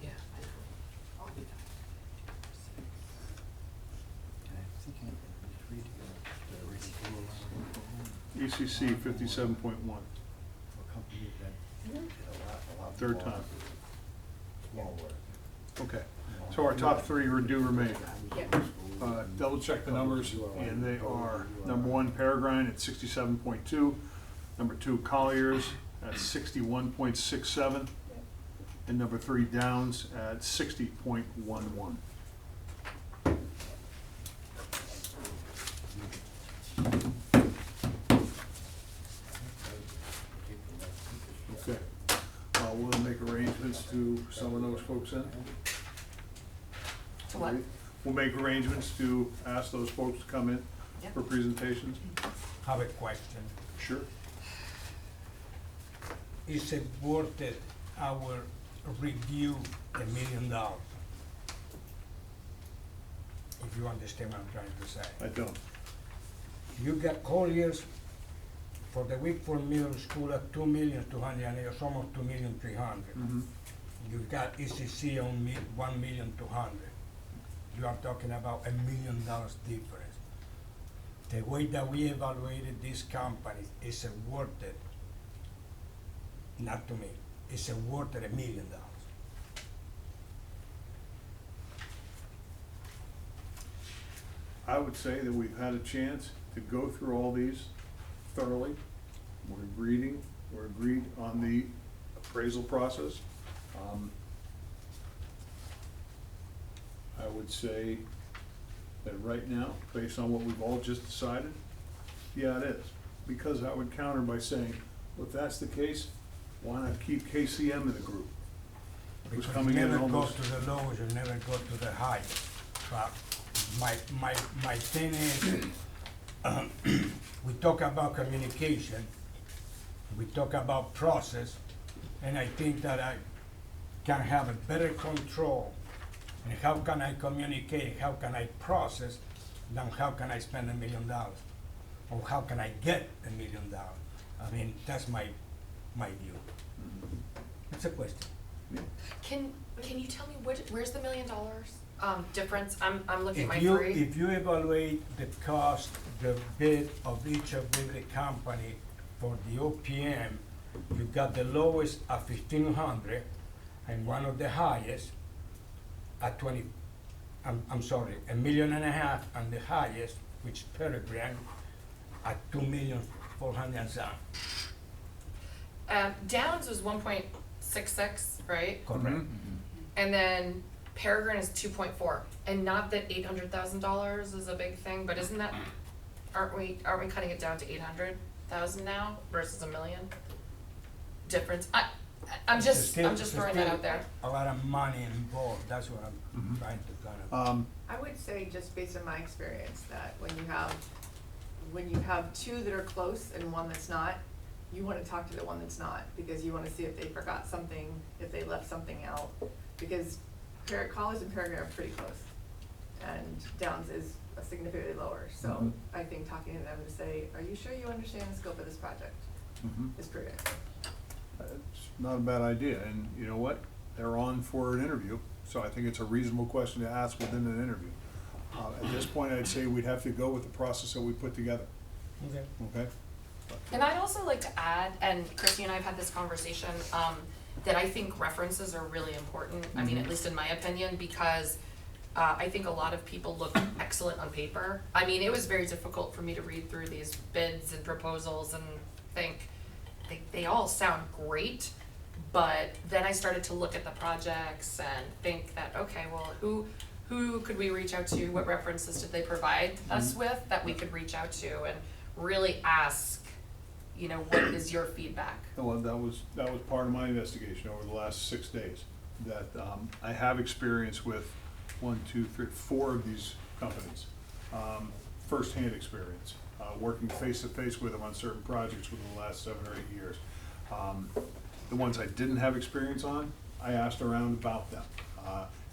Yeah. ECC, 57.1. Third time. Okay, so our top three do remain. Yep. Double check the numbers, and they are, number one, Peregrine at 67.2, number two, Colliers at 61.67, and number three, Downs at 60.11. Okay, we'll make arrangements to summon those folks in. To what? We'll make arrangements to ask those folks to come in Yeah. for presentations. Have a question. Sure. Is it worth it, our review, $1 million? If you understand what I'm trying to say. I don't. You got Colliers for the week for middle school at 2,200,000, it's almost 2,300,000. Mhm. You got ECC on 1,200,000. You are talking about $1 million difference. The way that we evaluated these companies, is it worth it? Not to me, is it worth it $1 million? I would say that we've had a chance to go through all these thoroughly. We're agreed on the appraisal process. I would say that right now, based on what we've all just decided, yeah, it is. Because I would counter by saying, well, if that's the case, why not keep KCM in the group? Who's Because coming you in never go almost, to the lowest, you never go to the highest. But my thing is, we talk about communication, we talk about process, and I think that I can have a better control in how can I communicate, how can I process, than how can I spend $1 million, or how can I get $1 million. I mean, that's my view. It's a question. Can you tell me where's the $1 million difference? I'm looking at my If you, three. if you evaluate the cost, the bid of each of the company for the OPM, you got the lowest at 1,500 and one of the highest at 20, I'm sorry, $1.5 million, and the highest, which is Peregrine, at 2,400,000 and some. Downs was 1.66, right? Correct. Mhm. And then Peregrine is 2.4. And not that $800,000 is a big thing, but isn't that, aren't we cutting it down to 800,000 now versus $1 million? Difference. I'm just throwing that out there. A lot of money involved, that's what I'm trying to kind of. I would say, just based on my experience, that when you have two that are close and one that's not, you wanna talk to the one that's not, because you wanna see if they forgot something, if they left something out. Because College and Peregrine are pretty close, and Downs is significantly lower, so I think talking to them to say, are you sure you understand the scope of this project, is prudent. It's not a bad idea, and you know what? They're on for an interview, so I think it's a reasonable question to ask within an interview. At this point, I'd say we'd have to go with the process that we put together, Okay. okay? And I'd also like to add, and Christy and I have had this conversation, that I think references are really important. I mean, at least in my opinion, because I think a lot of people look excellent on paper. I mean, it was very difficult for me to read through these bids and proposals and think they all sound great, but then I started to look at the projects and think that, okay, well, who could we reach out to? What references did they provide us with that we could reach out to and really ask, you know, what is your feedback? Well, that was part of my investigation over the last 6 days, that I have experience with 1, 2, 3, 4 of these companies. Firsthand experience, working face-to-face with them on certain projects within the last 7 or 8 years. The ones I didn't have experience on, I asked around about them.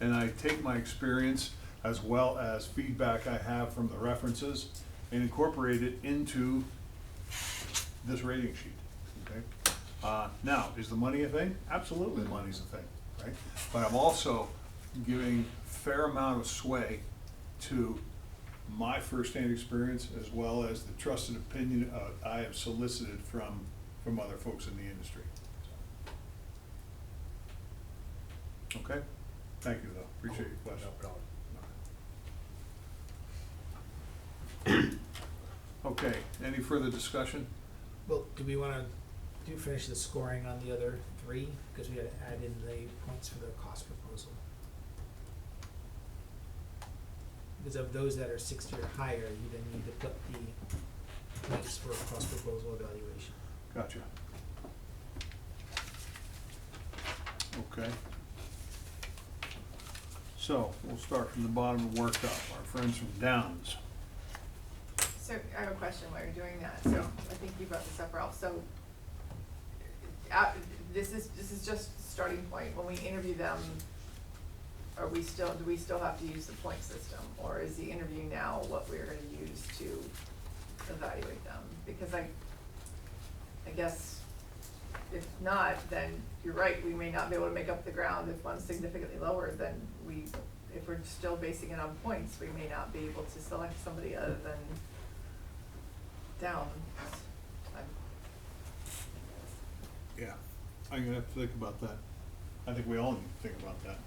And I take my experience as well as feedback I have from the references and incorporate it into this rating sheet, okay? Now, is the money a thing? Absolutely, money's a thing, right? But I'm also giving fair amount of sway to my firsthand experience as well as the trusted opinion I have solicited from other folks in the industry. Okay? Thank you, though. Appreciate your question. Okay, any further discussion? Well, do we wanna finish the scoring on the other three? Because we gotta add in the points for the cost proposal. Because of those that are 60 or higher, you then need to put the points for cost proposal evaluation. Gotcha. Okay. So, we'll start from the bottom and work up. Our friends from Downs. So I have a question while you're doing that, so I think you brought this up, Ralph, so this is just a starting point, when we interview them, do we still have to use the point system, or is the interview now what we're gonna use to evaluate them? Because I guess if not, then you're right, we may not be able to make up the ground if one's significantly lower, then if we're still basing it on points, we may not be able to select somebody other than Downs. Yeah, I'm gonna have to think about that. I think we all need to think about that.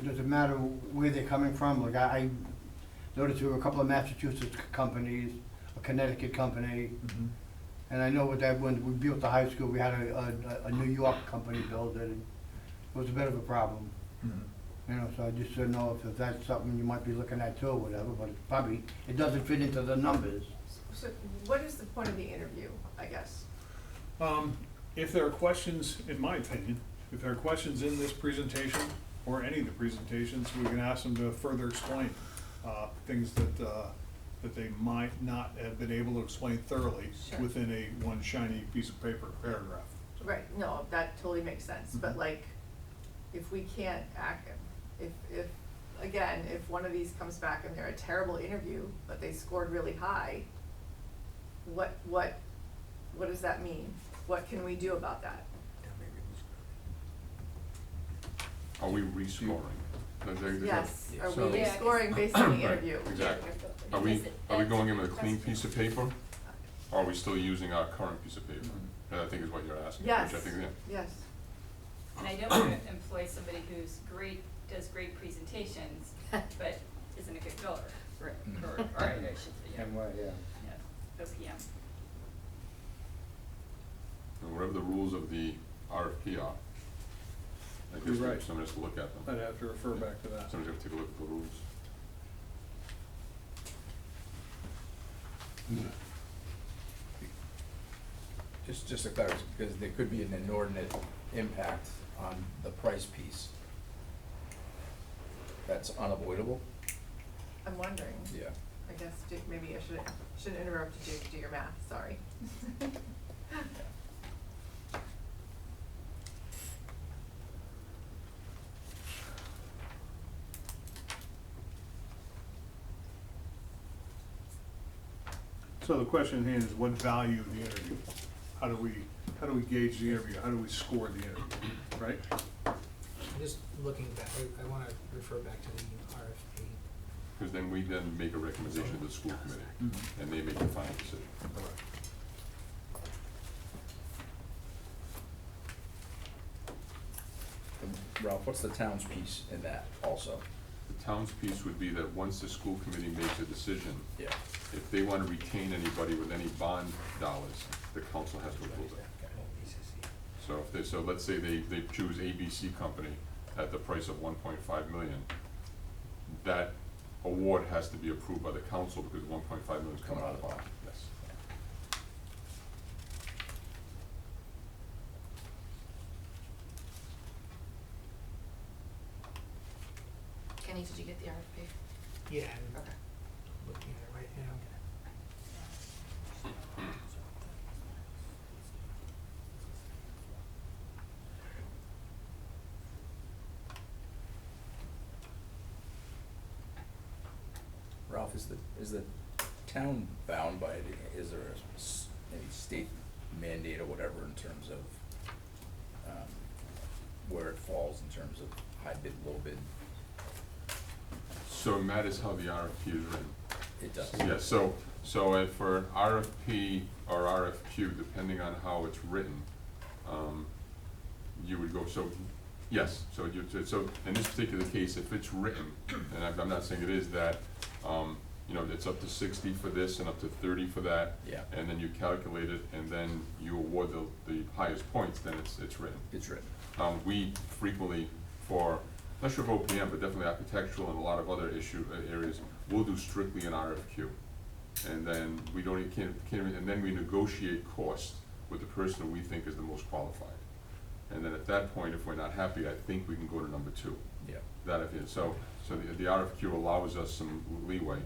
Does it matter where they're coming from? Like I noticed there were a couple of Massachusetts companies, a Connecticut company, and I know with that when we built the high school, we had a New York company build it. It was a bit of a problem. You know, so I just didn't know if that's something you might be looking at too or whatever, but it's probably, it doesn't fit into the numbers. So what is the point of the interview, I guess? If there are questions, in my opinion, if there are questions in this presentation or any of the presentations, we can ask them to further explain things that they might not have been able to explain thoroughly Sure. within a one shiny piece of paper paragraph. Right, no, that totally makes sense, but like, if we can't act, if again, if one of these comes back and they're a terrible interview, but they scored really high, what does that mean? What can we do about that? Are we rescoring? Yes, are So- we Yeah, scoring based on the Right, interview? exactly. Yeah, Are we, because are we that's going in with a the clean question. piece of paper? Or are we still using our current piece of paper? That I think is what you're asking, which I Yes, think, yeah. yes. And I don't wanna employ somebody who's great, does great presentations, but isn't a good biller. Or, I should say, yeah, And what, yeah. yeah, OPM. And whatever the rules of the RFP are. I guess You're right. somebody has to look at them. I'd have to refer back to that. Somebody's got to take a look at the rules. Just to clarify, because there could be an inordinate impact on the price piece. That's unavoidable? I'm wondering. Yeah. I guess maybe I shouldn't interrupt you to do your math, sorry. So the question at hand is what value of the interview? How do we gauge the interview? How do we score the interview, right? I'm just looking back, I wanna refer back to the RFP. Because then we then make a recommendation to the school committee, and they make the final decision. Ralph, what's the town's piece in that also? The town's piece would be that once the school committee makes a decision, Yeah. if they want to retain anybody with any bond dollars, the council has to approve it. So if they, so let's say they choose ABC Company at the price of 1.5 million, that award has to be approved by the council because 1.5 million is coming out of bond, yes. Kenny, did you get the RFP? Yeah, I'm Okay. looking at it right now. Ralph, is the town bound by it? Is there any state mandate or whatever in terms of, where it falls in terms of high bid, low bid? So it matters how the RFP is written. It does. Yeah, so if for an RFP or RFQ, depending on how it's written, you would go, so, yes, so so in this particular case, if it's written, and I'm not saying it is that, you know, it's up to 60 for this and up to 30 for that. Yeah. And then you calculate it, and then you award the highest points, then it's written. It's written. We frequently, for, not sure if OPM, but definitely architectural and a lot of other areas, we'll do strictly an RFQ. And then we don't, and then we negotiate cost with the person that we think is the most qualified. And then at that point, if we're not happy, I think we can go to number 2. Yeah. That if it, so the RFQ allows us some leeway.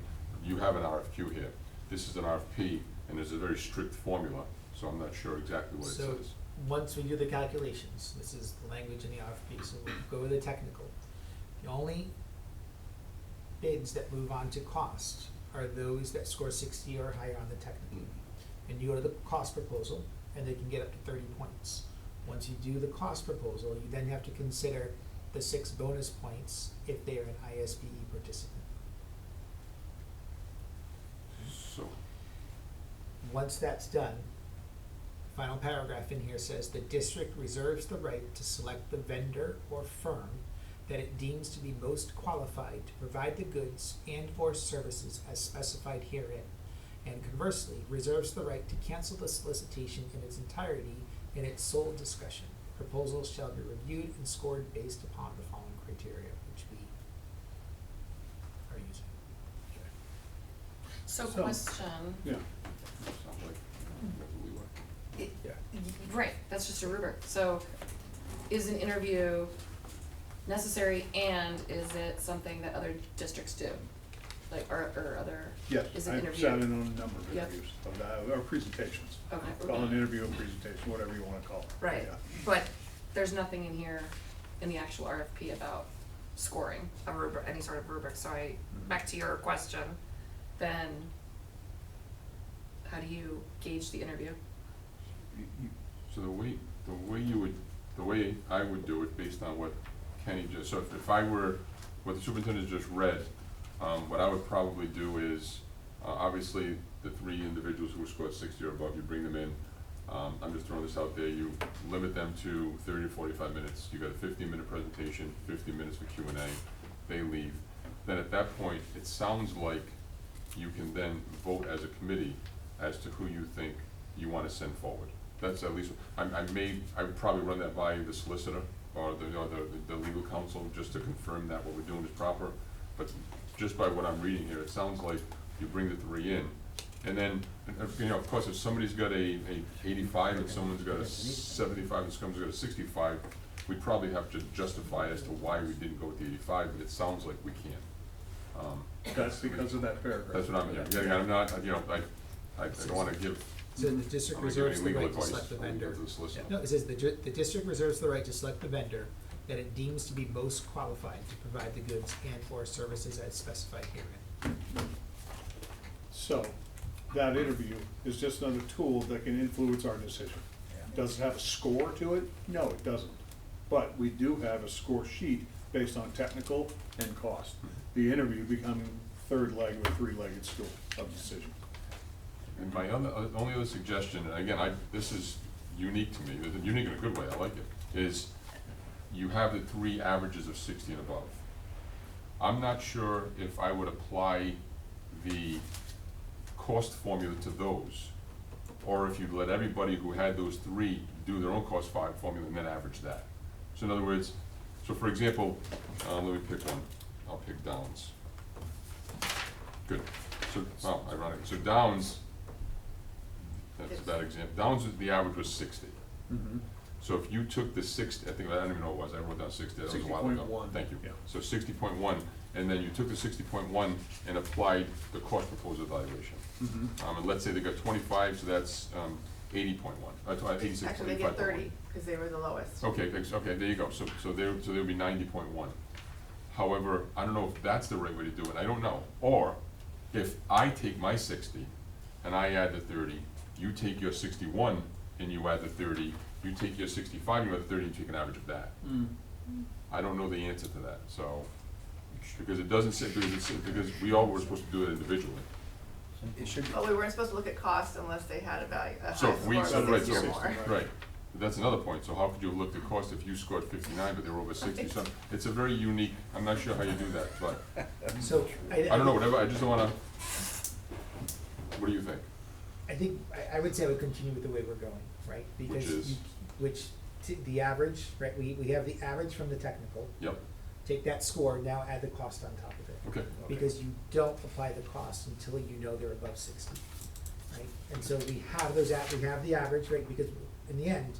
You have an RFQ here, this is an RFP, and there's a very strict formula, so I'm not sure exactly what it So, says. once we do the calculations, this is the language in the RFP, so we'll go with the technical. The only bids that move on to cost are those that score 60 or higher on the technical. And you go to the cost proposal, and they can get up to 30 points. Once you do the cost proposal, you then have to consider the 6 bonus points if they're an ISBE participant. So, Once that's done, the final paragraph in here says the district reserves the right to select the vendor or firm that it deems to be most qualified to provide the goods and or services as specified herein, and conversely, reserves the right to cancel the solicitation in its entirety in its sole discretion. Proposals shall be reviewed and scored based upon the following criteria, which we are using. So So- question, Yeah. sounds like, we work. Yeah. right, that's just a rubric, so is an interview necessary and is it something that other districts do? Like, or other, Yes, is an I've interview? sat in on a number of Yep. interviews, of that, or presentations. Okay. Call it an interview or presentation, whatever you wanna call it. Right, Yeah. but there's nothing in here in the actual RFP about scoring a rubric, any sort of rubric, so back to your question, then how do you gauge the interview? So the way I would do it, based on what Kenny just, so if I were, what the superintendent just read, what I would probably do is, obviously, the 3 individuals who scored 60 or above, you bring them in. I'm just throwing this out there, you limit them to 30 to 45 minutes. You got a 15-minute presentation, 15 minutes for Q&A, they leave. Then at that point, it sounds like you can then vote as a committee as to who you think you wanna send forward. That's at least, I would probably run that by the solicitor or the legal counsel, just to confirm that what we're doing is proper. But just by what I'm reading here, it sounds like you bring the 3 in. And then, of course, if somebody's got a 85 and someone's got a 75 and someone's got a 65, we'd probably have to justify as to why we didn't go with the 85, but it sounds like we can. That's because of that paragraph. That's what I'm getting at. I'm not, I don't wanna give, So the district I'm gonna give reserves any the legal right to advice. select the I'll leave vendor. that to the solicitor. No, it says the district reserves the right to select the vendor that it deems to be most qualified to provide the goods and or services as specified herein. So, that interview is just another tool that can influence our decision. Does it have a score to it? No, it doesn't. But we do have a score sheet based on technical and cost. The interview becoming 3rd leg of a 3-legged stool of decision. And my only other suggestion, and again, this is unique to me, unique in a good way, I like it, is you have the 3 averages of 60 and above. I'm not sure if I would apply the cost formula to those, or if you'd let everybody who had those 3 do their own cost formula and then average that. So in other words, so for example, let me pick one. I'll pick Downs. Good. So, oh, ironic. So Downs, that's a bad example. Downs, the average was 60. Mm-hmm. So if you took the 60, I don't even know what it was, I wrote down 60, that was a while ago. 60.1. Thank you. Yeah. So 60.1, and then you took the 60.1 and applied the cost proposal evaluation. Mm-hmm. And let's say they got 25, so that's 80.1, 86.85. Actually, they get 30, because they were the lowest. Okay, there you go, so there would be 90.1. However, I don't know if that's the right way to do it, I don't know. Or, if I take my 60 and I add the 30, you take your 61 and you add the 30, you take your 65 and you add the 30, and you take an average of that. I don't know the answer to that, so, because it doesn't say, because we all were supposed to do it individually. It should. Well, we weren't supposed to look at cost unless they had a value, a high So if we, score so of right, 60 or so, more. right, that's another point, so how could you have looked at cost if you scored 59 but they were over 60, so, it's a very unique, I'm not sure how you do that, but, So I don't know, whatever, I just don't wanna, what do you think? I think, I would say I would continue with the way we're going, right? Which is? The average, right, we have the average from the technical, Yep, take that score, now add the cost on top of it. okay, Because you don't apply the cost until you know they're above 60, right? And so we have we have the average, right, because in the end,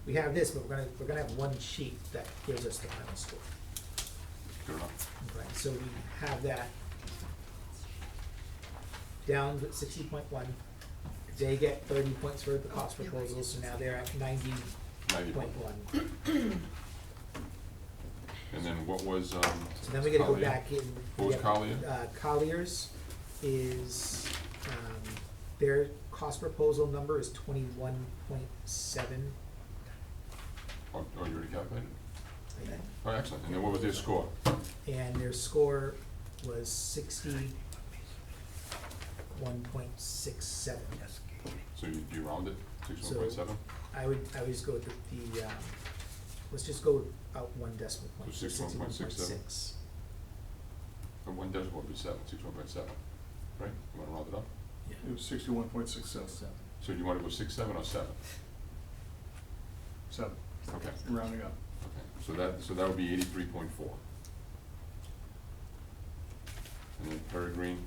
we have this, but we're gonna have one sheet that gives us the final score, good enough. right? So we have that down at 60.1, they get 30 points for the cost proposal, so now they're at 90.1. 90. And then what was, So then we gotta go Collier? back in. What was Yep. Collier? Collier's is, their cost proposal number is 21.7. Oh, you already calculated? Oh, excellent, and then what was their score? And their score was 61.67. So you round it, 61.7? I would just go with the let's just go out 1 decimal point. So 61.67? 61.6. And 1 decimal would be 61.7, right? You wanna round it up? It was 61.67. So you wanna go 6, 7, or 7? 7, Okay, rounding up. okay, so that would be 83.4. And then Peregrine,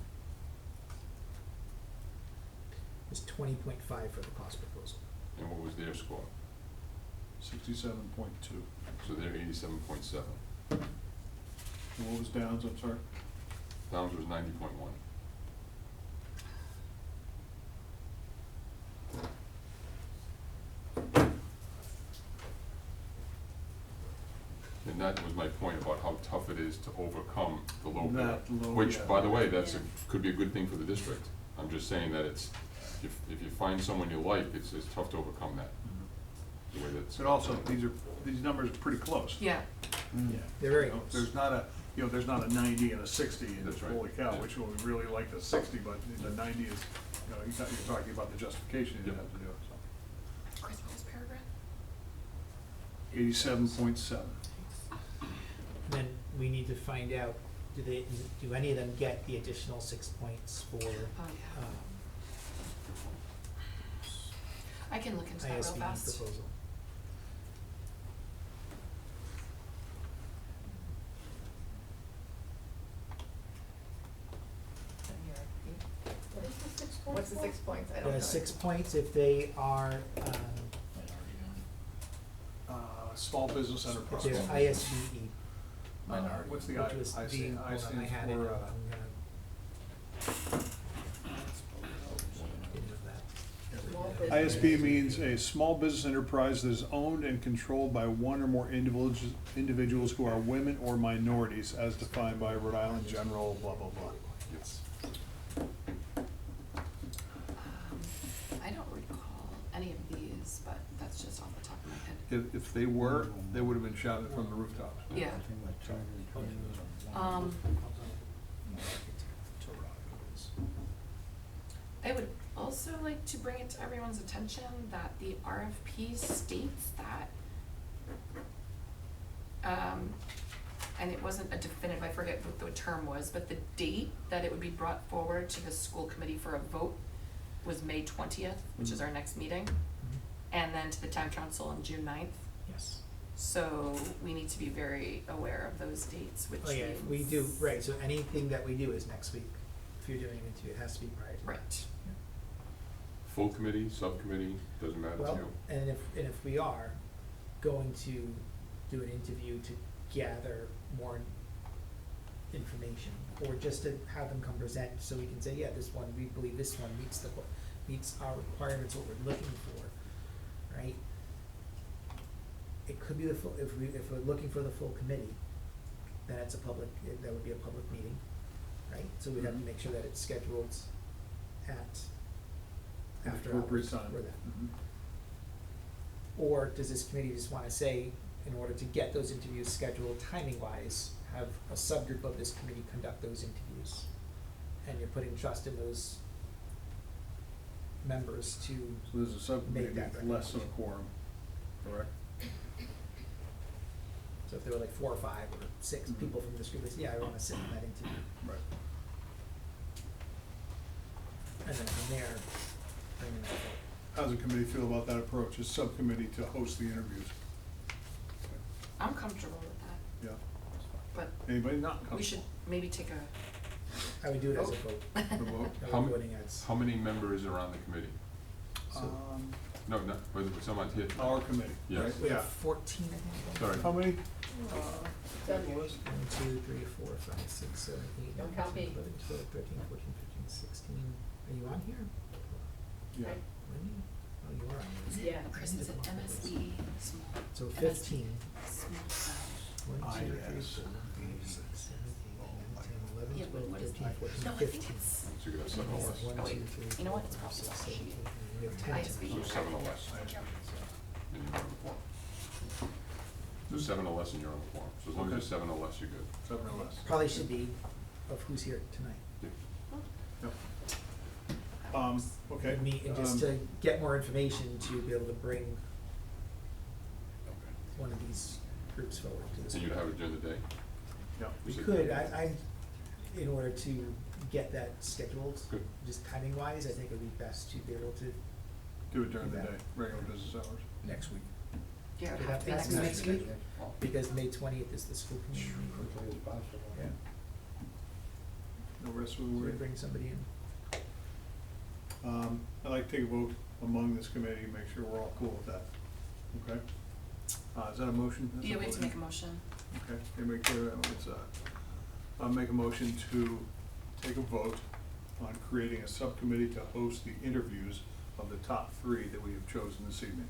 It's 20.5 for the cost proposal. and what was their score? 67.2. So they're 87.7. And what was Downs, I'm sorry? Downs was 90.1. And that was my point about how tough it is to overcome the low bidder. That low, Which, yeah. by the way, could be a good thing for the district. I'm just saying that if you find someone you like, it's tough to overcome that, the way that's. But also, these numbers are pretty close. Yeah, Mm. They're very You know, close. there's not a 90 and a 60, and That's right. holy cow, Yeah. which one we really like the 60, but the 90 is, you're talking about the justification you Yep. have to do it, so. Chris, what was paragraph? 87.7. Then we need to find out, do any of them get the additional 6 points for, Oh, yeah. I can look into that real ISB fast. proposal? What is the 6 points What's the for? 6 points? I don't know. 6 points if they are, Small business if enterprise. they're ISBE, What's the I, which was I the, stand, hold I on, I stand had it, for, I'm gonna. Didn't know that. Small business. ISB means a small business enterprise that is owned and controlled by one or more individuals who are women or minorities, as defined by Rhode Island General, blah, blah, blah. Yes. I don't recall any of these, but that's just off the top of my head. If they were, they would have been shouted from the rooftops. Yeah. I would also like to bring it to everyone's attention that the RFP states that, and it wasn't a definitive, I forget what the term was, but the date that it would be brought forward to the school committee for a vote was May 20th, which is our next meeting, and then to the town council on June 9th. Yes. So we need to be very aware of those dates, which Oh, yeah, means. we do, right, so anything that we do is next week. If you're doing it, it has to be prior to that. Right. Full committee, subcommittee, doesn't matter to Well, you. and if we are going to do an interview to gather more information, or just to have them come present, so we can say, yeah, this one, we believe this one meets our requirements, what we're looking for, right? It could be the full, if we're looking for the full committee, then it's that would be a public meeting, right? So we'd have to make sure that it's scheduled after Appropriate hours time. for that. Mhm. Or does this committee just wanna say, in order to get those interviews scheduled timing wise, have a subgroup of this committee conduct those interviews? And you're putting trust in those members to, So there's a subcommittee Make that with less than a recommendation. quorum, correct? so if there were like 4 or 5 or 6 Mhm. people from this group, they say, yeah, I wanna sit in that interview. Right. And then from there, bring in that vote. How does the committee feel about that approach, a subcommittee to host the interviews? I'm comfortable with that, Yeah. but Anybody not comfortable? we should maybe take a, I would do it as a vote. The vote? I How would ma- voting as, How many members are on the committee? No, but someone here. Our committee, Yes. right? we have Yeah. 14, I think. Sorry. How many? It's on your- 1, 2, 3, 4, 5, 6, 7, 8, Don't 9, count 10, me. 11, 12, 13, 14, 15, 16. Are you on here? Yeah. Right. Really? Oh, you are on is here. it, Yeah. Chris, is it MSB, small, So MSB, 15. small, 1, 2, 3, 4, 5, ISB. 6, 7, 8, 9, 10, 11, yeah, but 12, what is 13, that? 14, No, I 15. think it's, So you could have seven or less. 1, Oh, wait. 2, 3, You know what? 4, It's 5, probably 6, that 7, sheet. 8, 9, we have 10 ISB. tonight. So 7 or less. Thank you. And you're on the quorum. So 7 or less and you're on the quorum. So as long as Okay. you're 7 or less, you're good. 7 or less. Probably should be of who's here tonight. Yep. Okay. Me, and just to get more information to be able to bring one of these groups forward to this. And you'd have it during the day? Yeah. We could, in order to get that scheduled, Good. just timing wise, I think it would be best to be able to, Do it during the Yeah. day, regular business hours. Next week. yeah, it Would would have to be have to next be week. next week? Because May 20th is the school committee meeting. Quickly as possible. Yeah, No rest of so the we week. bring somebody in. I'd like to take a vote among this committee, make sure we're all cool with that. Okay? Is that a motion? That's Yeah, we have to motion? make a motion. Okay, anybody clear that one? It's, I'll make a motion to take a vote on creating a subcommittee to host the interviews of the top 3 that we have chosen this evening.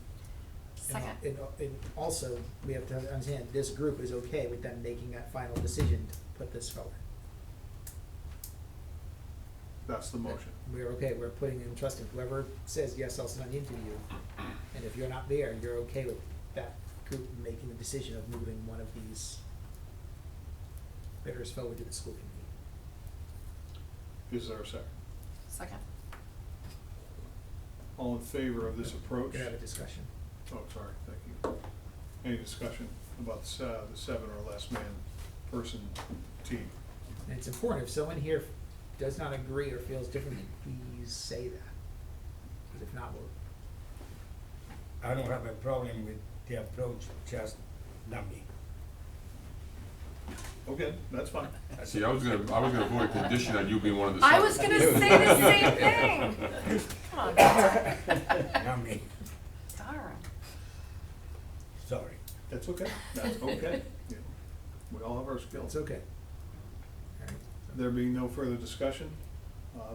Second. And also, we have to understand, this group is okay with them making that final decision to put this forward. That's the motion. We're okay, we're putting in trust in whoever says, yes, I'll sit on the interview. And if you're not there, you're okay with that group making the decision of moving one of these bidders forward to the school committee. Is there a second? Second. All in favor of this approach? Could have a discussion. Oh, sorry, thank you. Any discussion about the 7 or less man person team? And it's important, if someone here does not agree or feels differently, please say that. Because if not, we'll, I don't have a problem with the approach, just not me. Okay, that's fine. See, I was gonna avoid a condition on you being one of the. I was gonna say the same thing. Come on, Not me, darn. sorry. That's okay, that's okay. Yeah. We all have our it's skills. okay. All right. There being no further discussion,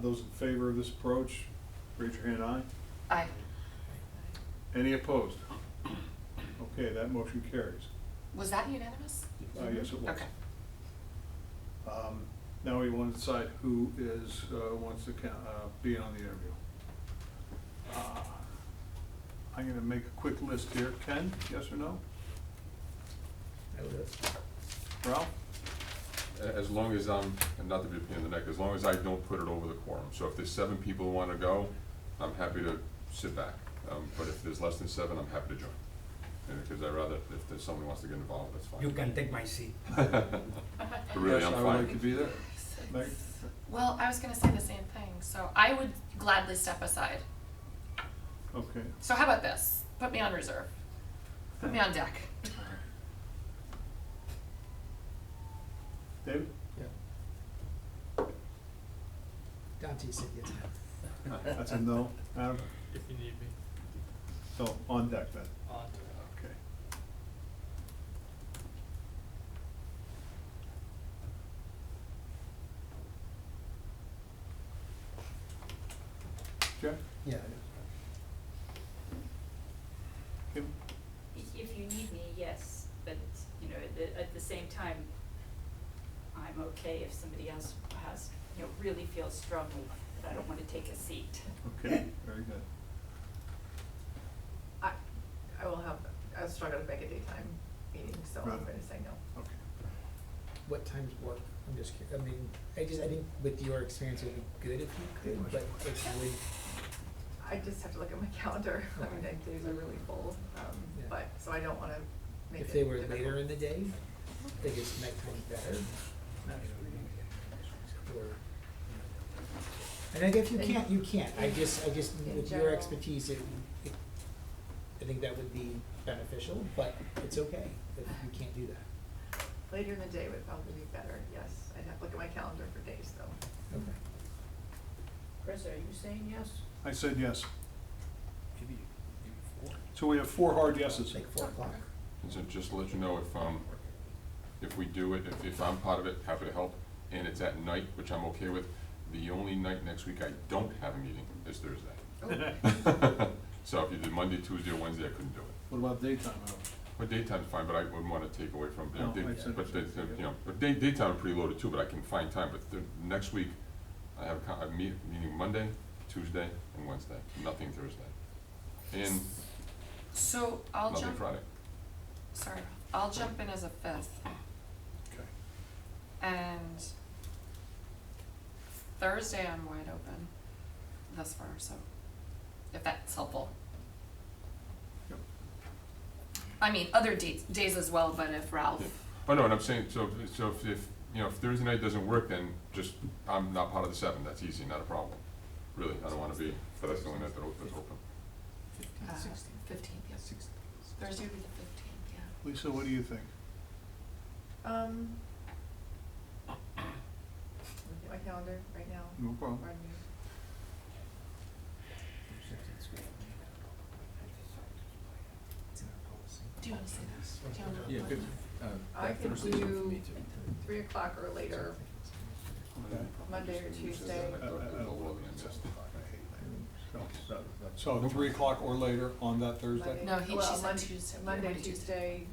those in favor of this approach, raise your hand, aye. Aye. Any opposed? Okay, that motion carries. Was that unanimous? Yes, it was. Okay. Now we want to decide who is, wants to be on the interview. I'm gonna make a quick list here. Ken, yes or no? That was it. Ralph? As long as I'm, and not to be a pain in the neck, as long as I don't put it over the quorum. So if there's 7 people who wanna go, I'm happy to sit back. But if there's less than 7, I'm happy to join. Because I'd rather, if there's someone who wants to get involved, that's fine. You can take my seat. But really, I'm Yes, I would fine. like to be there. Meg? Well, I was gonna say the same thing, so I would gladly step aside. Okay. So how about this? Put me on reserve. Put me on deck. David? Dante said yes. That's a no. Adam? If you need me, So, on deck then. on to Okay. Jeff? Yeah. Kim? If you need me, yes, but, you know, at the same time, I'm okay if somebody else has, you know, really feels strongly that I don't wanna take a seat. Okay, very good. I will have, I struggle to make a daytime meeting, so I'm Right. gonna say no. Okay. What times work? I'm just curious. I mean, I think with your experience, it would be good if you could, but if you would, I just have to look at my calendar, I mean, Okay. days are really full, Yeah. but, so I don't wanna make it if they were difficult. later in the day, I guess nighttime better. Or, and I guess you can't, you can't. I just, In with your general. expertise, I think that would be beneficial, but it's okay if you can't do that. Later in the day would probably be better, yes, I'd have to look at my calendar for days though. Okay. Chris, are you saying yes? I said yes. maybe 4. So we have 4 hard yeses. Like 4:00. And so just to let you know, if we do it, if I'm part of it, happy to help, and it's at night, which I'm okay with. The only night next week I don't have a meeting is Thursday. So if you did Monday, Tuesday, or Wednesday, I couldn't do it. What about daytime hours? But daytime's fine, but I wouldn't wanna take away from, No, I see. you know, but daytime I'm pretty loaded too, but I can find time, but the next week, I have a meeting Monday, Tuesday, and Wednesday, nothing Thursday. And So I'll nothing jump, Friday. sorry, I'll jump in as a 5th. Okay. And Thursday I'm wide open thus far, so if that's helpful. Yep. I mean, other days as well, but if Ralph, Yeah. Oh, no, and I'm saying, so if, you know, if Thursday night doesn't work, then just, I'm not part of the 7, that's easy, not a problem. Really, I don't wanna be, but that's the only night that's open. 15th, yes. Thursday would be the 15th, yeah. Lisa, what do you think? Let me get my calendar right now. No problem. Pardon me. It's in our policy. Do you wanna say this? Do you wanna? Yeah, good. I that can Thursday's good for do me, too. 3 o'clock or later, Monday or Tuesday. I don't want to miss it. I hate that. So 3 o'clock or later on that Thursday? No, she said Mon- Tuesday. Monday, Monday, Tuesday,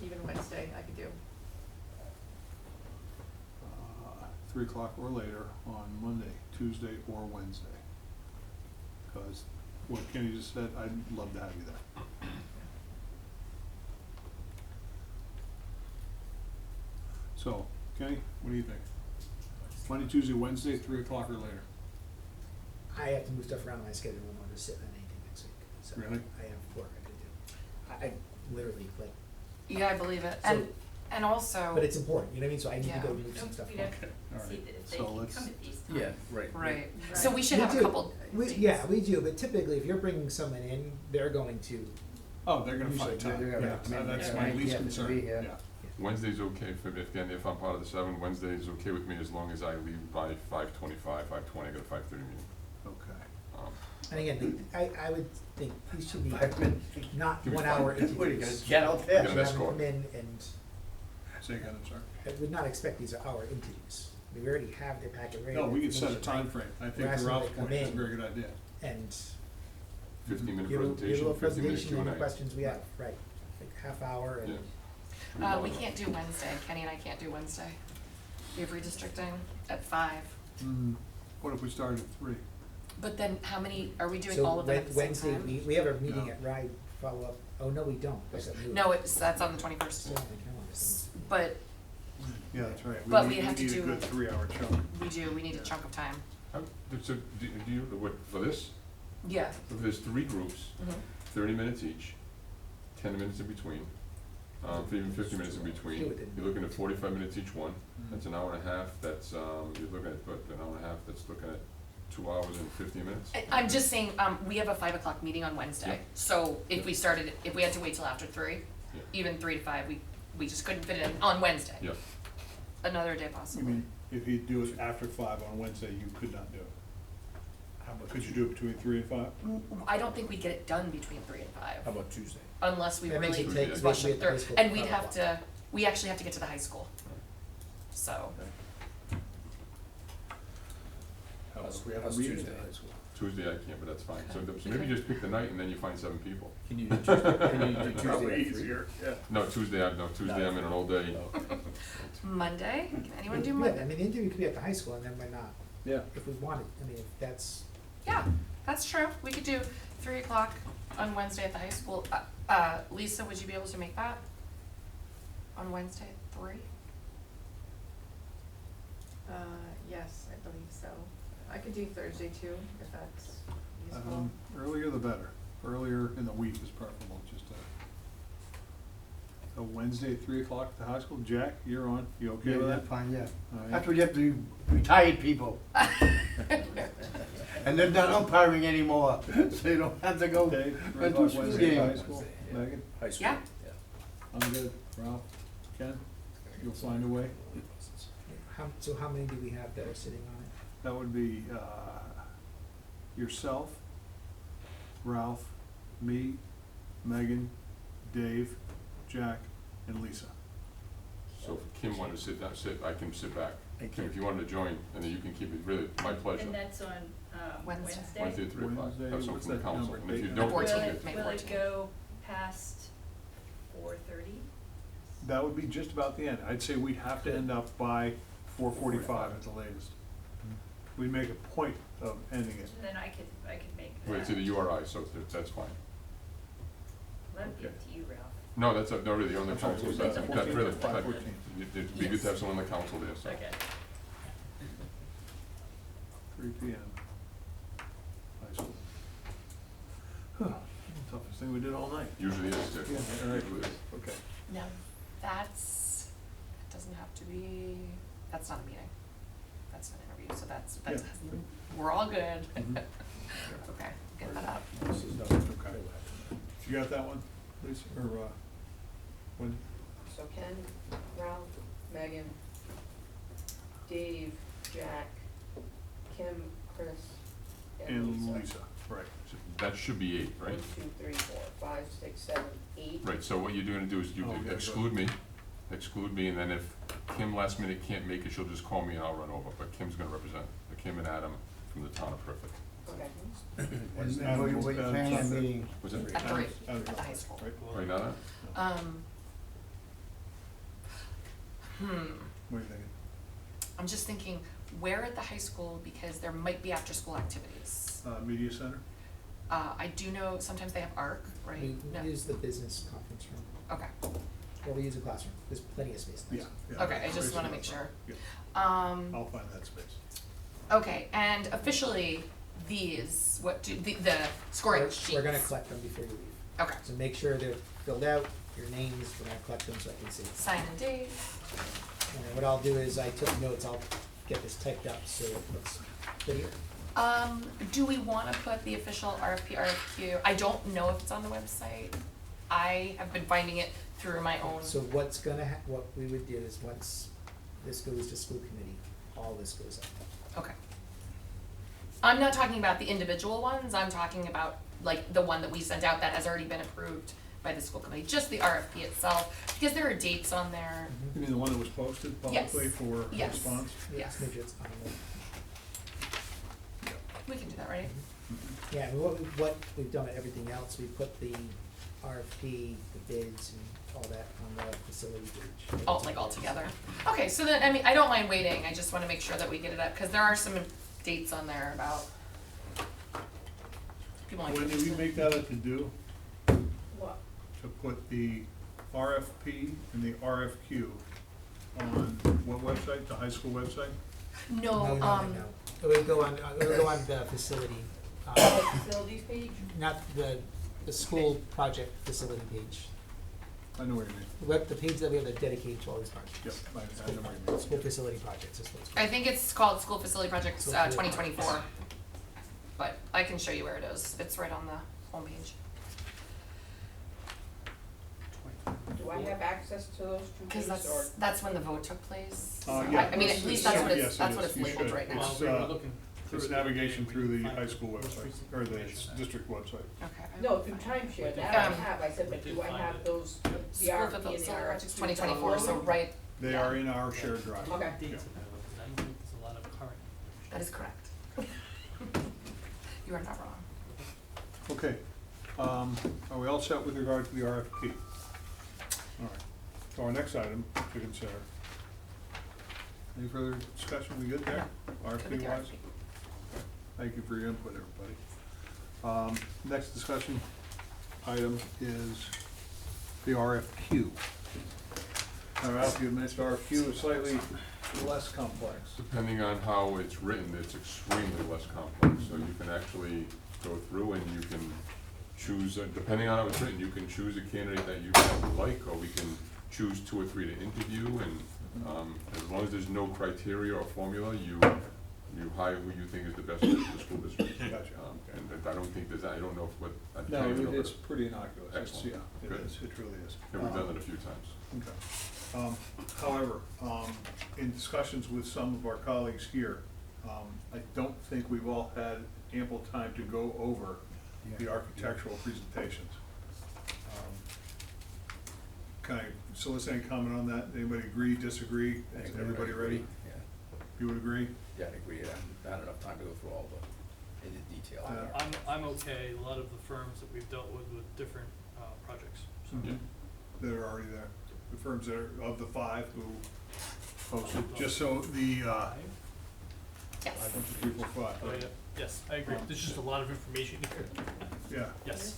even Wednesday, I could do. 3 o'clock or later on Monday, Tuesday, or Wednesday. Because what Kenny just said, I'd love to have you there. So, Kenny, what do you think? Monday, Tuesday, Wednesday, 3 o'clock or later? I have to move stuff around in my schedule in order to sit on anything next week, so Really? I have work I could do. I literally, like, Yeah, I believe it, So- and also. but it's important, you know what I mean, so I need to Yeah. go move some stuff We'd around. have to all see right. that if they So can let's- come at these times. Yeah, right. Right, Right. so we should We have a do. couple. Yeah, we do, but typically, if you're bringing someone in, they're going to, Oh, they're gonna Usually find time, they're gonna yeah, have to make that's that my right, least yeah, to concern, be here. yeah. Wednesday's okay for me, again, if I'm part of the 7, Wednesday is okay with me as long as I leave by 5:25, 5:20, I got a 5:30 meeting. Okay. and again, I would think these should be 5 minutes. not Give me 1 five. hour What, are you gonna interviews. get out Get there? an Have them escort. come in and, Say again, I'm sorry. I would not expect these are hour interviews. We already have their packet ready. No, we could the set a information, time right? frame. I We're think asking Ralph's them to come point is a in. very good idea. And 15-minute give a presentation, little 15 minute presentation and the Q&A. questions we have, right, like half hour Yeah. and, We can't do Wednesday, Kenny and I can't do Wednesday. We have redistricting at 5, What if we started at 3? but then how many, are we doing so all of them at the same Wednesday, time? we have a meeting No. at RIDE follow-up, oh, no, we don't, that's moved. No, that's on the 21st, Still on the calendar. but Yeah, that's right. But need- we have to need do- a good 3-hour chunk. we need a chunk of time. So, do you, what, for this, Yeah. there's 3 groups, Mhm. 30 minutes each, 10 minutes in between, even 50 minutes in between. Do it in- You're looking at 45 minutes each one, Mhm. that's an hour and a half, that's, you're looking at, what, an hour and a half, that's looking at 2 hours and 15 minutes? I'm just saying, we have a 5 o'clock meeting on Wednesday, Yeah. so if we started, if we had to wait till after 3, Yeah. even 3 to 5, we just couldn't fit it in on Wednesday. Yeah. Another day You possibly. mean, if you do it after 5 on Wednesday, you could not do it? Could you do it between 3 and 5? I don't think we'd get it done between 3 and 5. How about Tuesday? Unless we That makes really it take rush basically it at the through, high school and we'd for have to, we actually have to get to the high school. So, How How's- about we have a how's meeting Tuesday? at high school? Tuesday I can't, but that's fine. So Okay. so maybe just pick the night and then you find 7 people. Can you do Tuesday, can you do Tuesday at 3? yeah. No, Tuesday I'm in an all day. Monday, can anyone do Yeah, I Monday? mean, the interview could be at the high school and then we're not, Yeah. if we wanted, I mean, if that's, Yeah, that's true, we could do 3 o'clock on Wednesday at the high school. Lisa, would you be able to make that? On Wednesday at 3? Yes, I believe so. I could do Thursday too, if that's useful. Earlier the better. Earlier in the week is preferable, just a Wednesday at 3 o'clock at the high school. Jack, you're on. You okay Yeah, with that's that? fine, yeah. All right. That's what you have to do, retired people. And they're not umpiring anymore, so you don't have to go Okay, 3 run two o'clock school Wednesday at high games. school. Yeah. Megan, High school? Yeah. I'm good. Ralph, Ken, you'll find a way. how many do we have that are sitting on it? That would be yourself, Ralph, me, Megan, Dave, Jack, and Lisa. So if Kim wanted to I can sit back. Kim, if you wanted to join, and then you can keep it, really, my pleasure. And that's on, Wednesday. Wednesday? Wednesday at 3 o'clock, Wednesday, have someone what's from the that council, number? and if you Date don't, number? it's Will okay. it- May Will it 14th. go past 4:30? That would be just about the end. I'd say we'd have to end up by 4:45 at the latest. We'd make a point of ending it. And then I could make that. Well, it's either URI, so that's fine. That'd be okay. up to you, Ralph. No, that's, no, really, on the That's what council, we that's, said. that's really, 5:14. it'd be good to have someone on the council there, so. Okay. 3 PM. High school. Toughest thing we did all night. Usually is, too. Yeah, all right. Usually is. Okay. No, it doesn't have to be, that's not a meeting. That's an interview, so that's, Yeah. we're all good. Mhm. Okay, get that up. Okay. You got that one, Lisa, or, when? So Ken, Ralph, Megan, Dave, Jack, Kim, Chris, and And Lisa. Lisa, right. So that should be 8, right? 1, 2, 3, 4, 5, 6, 7, 8. Right, so what you're gonna do is you Oh, okay, exclude me, and then if Kim last minute can't make it, she'll just call me and I'll run over, but Kim's gonna represent, Kim and Adam from the town of Perfect. Okay. And what you planning on meeting? Was it? At 3, Out of at the high school. Right, Right now? What are you thinking? I'm just thinking, where at the high school, because there might be after-school activities. Media Center? I do know sometimes they have ARC, right? We No. use the business conference room. Okay, or we use a classroom, there's plenty of space there. Yeah. Okay, I just wanna make sure. Yeah, Um, I'll find that space. okay, and officially, these, what do, the scoring sheets? We're gonna collect them before you leave, Okay, so make sure they're filled out, your names, we're gonna collect them so I can see. sign and date. And then what I'll do is, I took notes, I'll get this typed up, so it looks prettier. Do we wanna put the official RFP, RFQ? I don't know if it's on the website. I have been finding it through my own. So what we would do is, once this goes to school committee, all this goes up. Okay. I'm not talking about the individual ones, I'm talking about like the one that we sent out that has already been approved by the school committee, just the RFP itself, because there are dates on there. You mean the one that was posted publicly Yes. for Yes. response? Yes. Make sure it's on there. We can do that, right? Yeah, and what we've done with everything else, we put the RFP, the bids, and all that on the facility page. All together. Okay, so then, I mean, I don't mind waiting, I just wanna make sure that we get it up, cause there are some dates on there about people like. When did we make that a to-do, What? to put the RFP and the RFQ on what website, the high school website? No, No. It would go on the facility, The facilities page? not the school project facility page. I know what you mean. The page that we have that dedicated to all these projects. Yep, I know what you mean. School facility projects is what it's I called. think it's called School Facility Projects, School Facility 2024. But I can show you where it is, it's right on the homepage. Do I have access to those two Cause pages or? that's when the vote took place. Yeah, I mean, at least that's what yes, it's, it that's what is. it's You labeled should. right now. It's, Well, we were looking through It's it navigation today, through we the find high school most website, recent or the information. district website. Okay. No, through timeshare, that I have, I said, but do I have those, the School RFP and Facility the Projects RFQ? 2024, so right, They are in our shared drive. Okay. Dates in there, because I don't think there's a lot of current. that is correct. You are not wrong. Okay, are we all set with regard to the RFP? All right, so our next item to consider. Any further discussion, we good there, Good with RFP the wise? RFP. Thank you for your input, everybody. Next discussion item is the RFQ. Now, Ralph, you mentioned RFQ is slightly less complex. Depending on how it's written, it's extremely less complex, so you can actually go through and you can choose, depending on how it's written, you can choose a candidate that you like, or we can choose 2 or 3 to interview, and, as long as there's no criteria or formula, you hire who you think is the best fit for the school district. Gotcha. And I don't think there's, I don't know if what, I No, don't even know it's what- pretty innocuous, it's, Excellent. yeah, it Good. is, it really is. yeah, we've done that a few times. Okay. However, in discussions with some of our colleagues here, I don't think we've all had ample time to go over the architectural presentations. Can I solicit any comment on that? Anybody agree, disagree? Is everybody ready? Yeah, You would agree? yeah, I agree, I had enough time to go through all the detail. I'm okay, a lot of the firms that we've dealt with different, projects, so. That are already there, the firms that are, of the 5 who posted, just so the, Yes. 1, 2, 3, 4, 5. Oh, yeah, yes, I agree, there's just a lot of information here, Yeah. yes.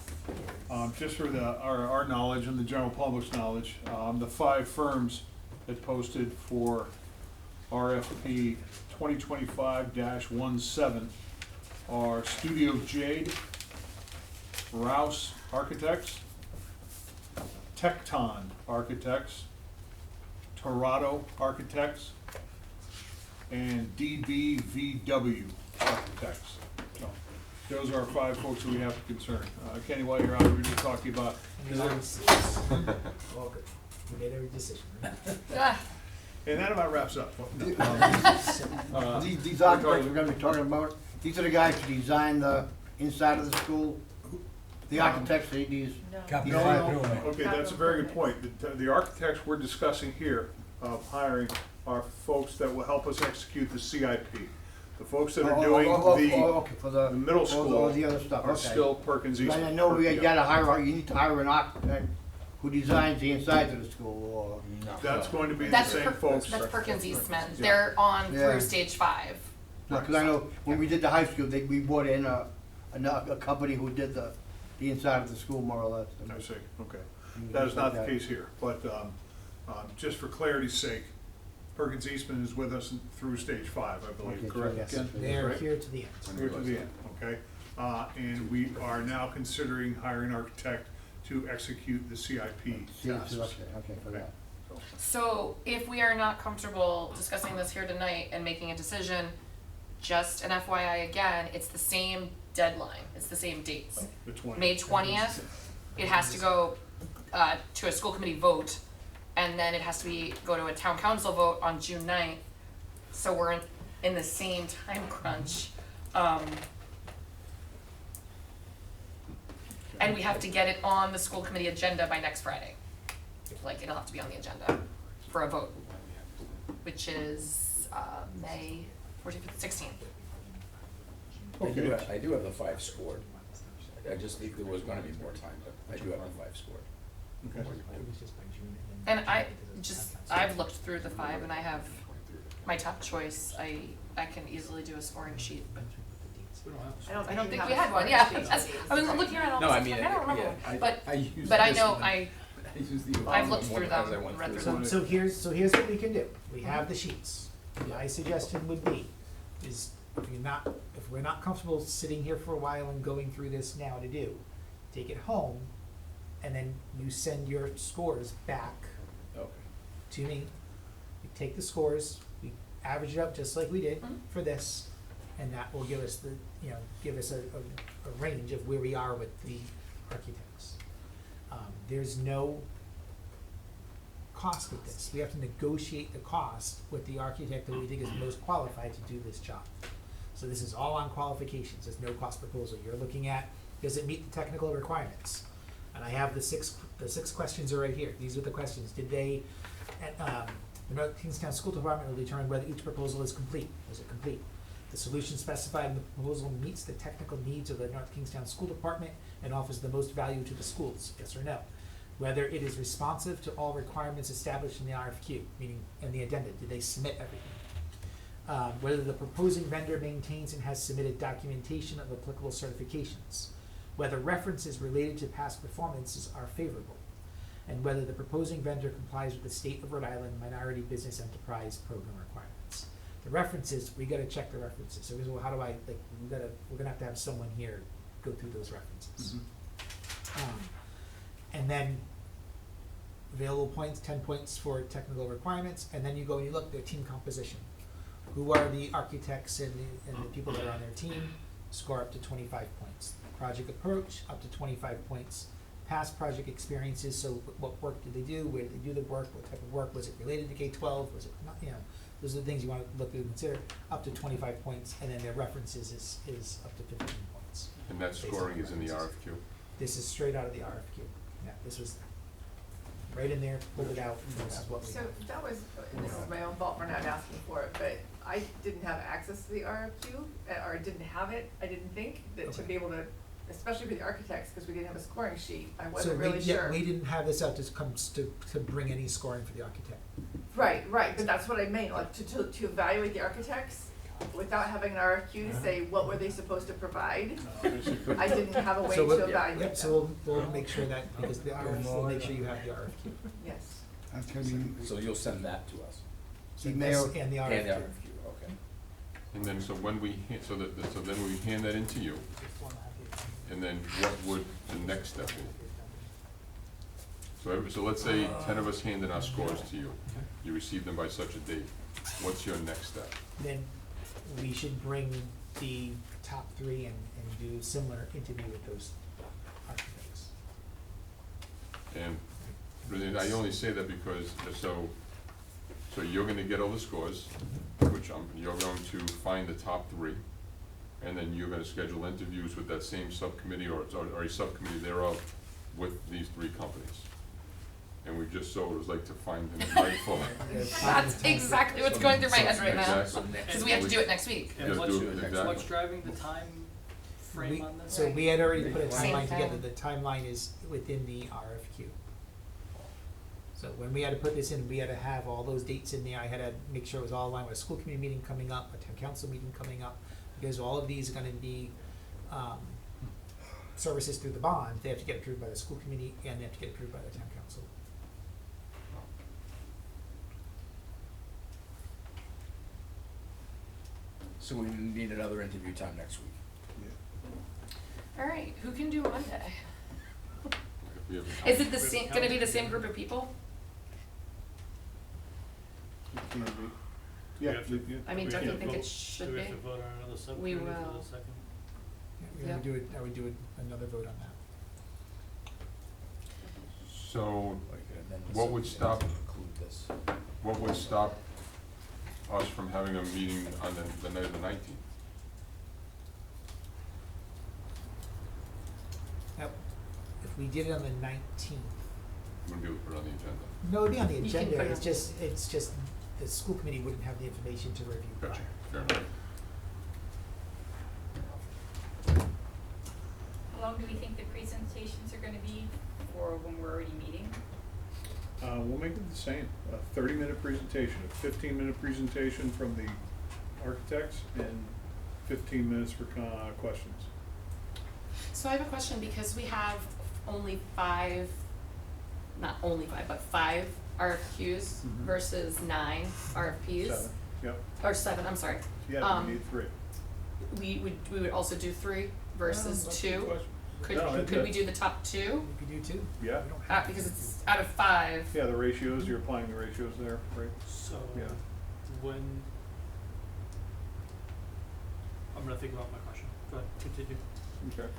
Just for our knowledge and the general public's knowledge, the 5 firms that posted for RFP 2025-17 are Studio Jade, Rouse Architects, Tecton Architects, Torado Architects, and DBVW Architects. So, those are our 5 folks that we have to concern. Kenny, while you're out, we're just talking about. All good. We made every decision, right? Ah, And that about wraps up. These architects we're gonna be talking about, these are the guys who designed the inside of the school? The architects, these, Capital No, no, improvement. okay, that's a very good point. The architects we're discussing here of hiring are folks that will help us execute the CIP. The folks that are doing okay, for the middle school all the other stuff, are okay. still Perkins East. I know we Yeah. gotta hire, you need to hire an architect who designs the insides of the school, That's going to be the That's same folks. That's Perkins Eastman, Yeah. they're on Yeah. through stage 5. or, cause I know when we did the high school, we brought in a company who did the inside of the school more or less. I see, okay. That is not the case here, but just for clarity's sake, Perkins Eastman is with us through stage 5, I believe, Okay, so correct? yes. Ken? They're Right? here to the end. Here to the end, okay? And we are now considering hiring an architect to execute the CIP tasks. Okay, for that. So if we are not comfortable discussing this here tonight and making a decision, just an FYI again, it's the same deadline, it's the same dates. The 20th. May 20th, it has to go to a school committee vote, and then it has to go to a town council vote on June 9th. So we're in the same time crunch. And we have to get it on the school committee agenda by next Friday. Like, it'll have to be on the agenda for a vote, which is May 14th, 16th. Okay. I do have the 5 scored. I just think there was gonna be more time, but I do have the 5 scored. Okay. And I've looked through the 5 and I have my top choice. I can easily do a scoring sheet, but I don't think we had one, yeah. I was looking around all No, this, I like, mean, I don't remember, yeah, but, I used but I this know, one. I used the I've Obama looked through one them, as I went read through through it. So here's what we can do. We have the sheets. My suggestion would be, is if we're not comfortable sitting here for a while and going through this now to do, take it home, and then you send your scores back Okay. to me. We take the scores, we average it up just like we did Mhm. for this, and that will give us a range of where we are with the architects. There's no cost with this. We have to negotiate the cost with the architect that we think is most qualified to do this job. So this is all on qualifications. There's no cost proposal. You're looking at, does it meet the technical requirements? And I have the six questions are right here. These are the questions. Did they, the North Kingstown School Department will determine whether each proposal is complete. Was it complete? The solution specified in the proposal meets the technical needs of the North Kingstown School Department and offers the most value to the schools, yes or no? Whether it is responsive to all requirements established in the RFQ, meaning in the addenda, did they submit everything? Whether the proposing vendor maintains and has submitted documentation of applicable certifications. Whether references related to past performances are favorable. And whether the proposing vendor complies with the State of Rhode Island Minority Business Enterprise Program requirements. The references, we gotta check the references. So, how do I, we're gonna have to have someone here go through those references. And then available points, 10 points for technical requirements, and then you go and you look, their team composition. Who are the architects and the people that are on their team? Score up to 25 points. Project approach, up to 25 points. Past project experiences, so what work did they do? Where did they do the work? What type of work? Was it related to K-12? Was it not, those are the things you wanna look and consider, up to 25 points, and then their references is up to 15 points. And that scoring is in the RFQ? This is straight out of the RFQ. Yeah, this was right in there, pulled it out, and this is what we So have. that was, and this is my own fault for not asking for it, but I didn't have access to the RFQ, or didn't have it, I didn't think, that to Okay. be able to, especially for the architects, because we didn't have a scoring sheet, I So wasn't really sure. we didn't have this out to bring any scoring for the architect. Right, but that's what I meant, like, to evaluate the architects, without having an RFQ to say what were they supposed to provide, I didn't have a way So to we'll- evaluate them. Yep, so we'll make sure that, because we'll make sure you have the RFQ. Yes. So you'll send that to us? So Email- this and the And the RFQ. RFQ, okay. And then, so when we, so then we hand that into you, and then what would the next step be? So let's say 10 of us handed our scores to you, you received them by such a date, what's your next step? Then we should bring the top 3 and do similar interview with those architects. And really, I only say that because, so you're gonna get all the scores, which you're going to find the top 3, and then you're gonna schedule interviews with that same subcommittee or a subcommittee thereof with these 3 companies. And we just, so it was like to find them right for. That's exactly what's going through my head right now, Exactly. because we have to do it next week. And Just what's, do it, exactly. what's driving the time frame on this? So we had already put a Same timeline together, thing. the timeline is within the RFQ. So when we had to put this in, we had to have all those dates in there, I had to make sure it was all aligned with a school committee meeting coming up, a town council meeting coming up, because all of these are gonna be, services through the bond, they have to get approved by the school committee and they have to get approved by the town council. So we need another interview time next week. All right, who can do Monday? We have a- Is it the same, gonna be the same group of people? It can be. We Yeah, have to- yeah. I mean, We don't you can't think vote. it should Do we be? have to vote on another We subcommittee for will. the second? I Yep. would do another vote on that. So, And then the What would subcommittee stop- Include this. what would stop us from having a meeting on the night of the 19th? Now, if we did it on the 19th, Wouldn't be able to put it on the agenda. no, it'd be on the You can agenda, put it it's just, the school committee wouldn't have the information to review prior. Gotcha, fair enough. How long do we think the presentations are gonna be for when we're already meeting? We'll make it the same, a 30-minute presentation, a 15-minute presentation from the architects and 15 minutes for questions. So I have a question, because we have only five, not only five, but five RFQs Mhm. versus 9 RFPs. 7, yep, Or 7, I'm sorry. yeah, we need 3. We would also do 3 versus That's a good 2? question. Could, No, could we that's- do the top 2? You could do two. Yeah. We don't have to Because do it's two. out of 5. Yeah, the ratios, you're applying the ratios there, right? So, Yeah. when, I'm gonna think about my question. Go ahead, continue. Okay.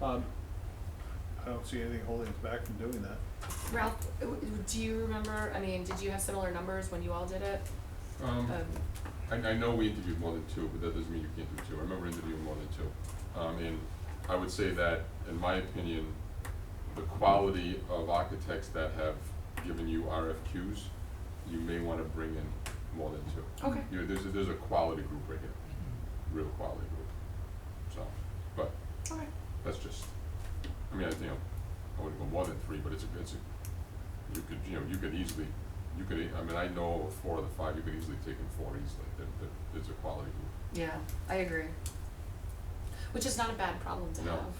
I don't see anything holding us back from doing that. Ralph, do you remember, I mean, did you have similar numbers when you all did it? I know we interviewed more than 2, but that doesn't mean you can't do 2. I remember interviewing more than 2. And I would say that, in my opinion, the quality of architects that have given you RFQs, you may wanna bring in more than 2. Okay. There's a quality group right here, real quality group. So, but Okay. that's just, I mean, I wouldn't go more than 3, but you could easily, I mean, I know of 4 of the 5, you could easily take in 4 easily. It's a quality group. Yeah, I agree. Which is not a bad problem to No. have.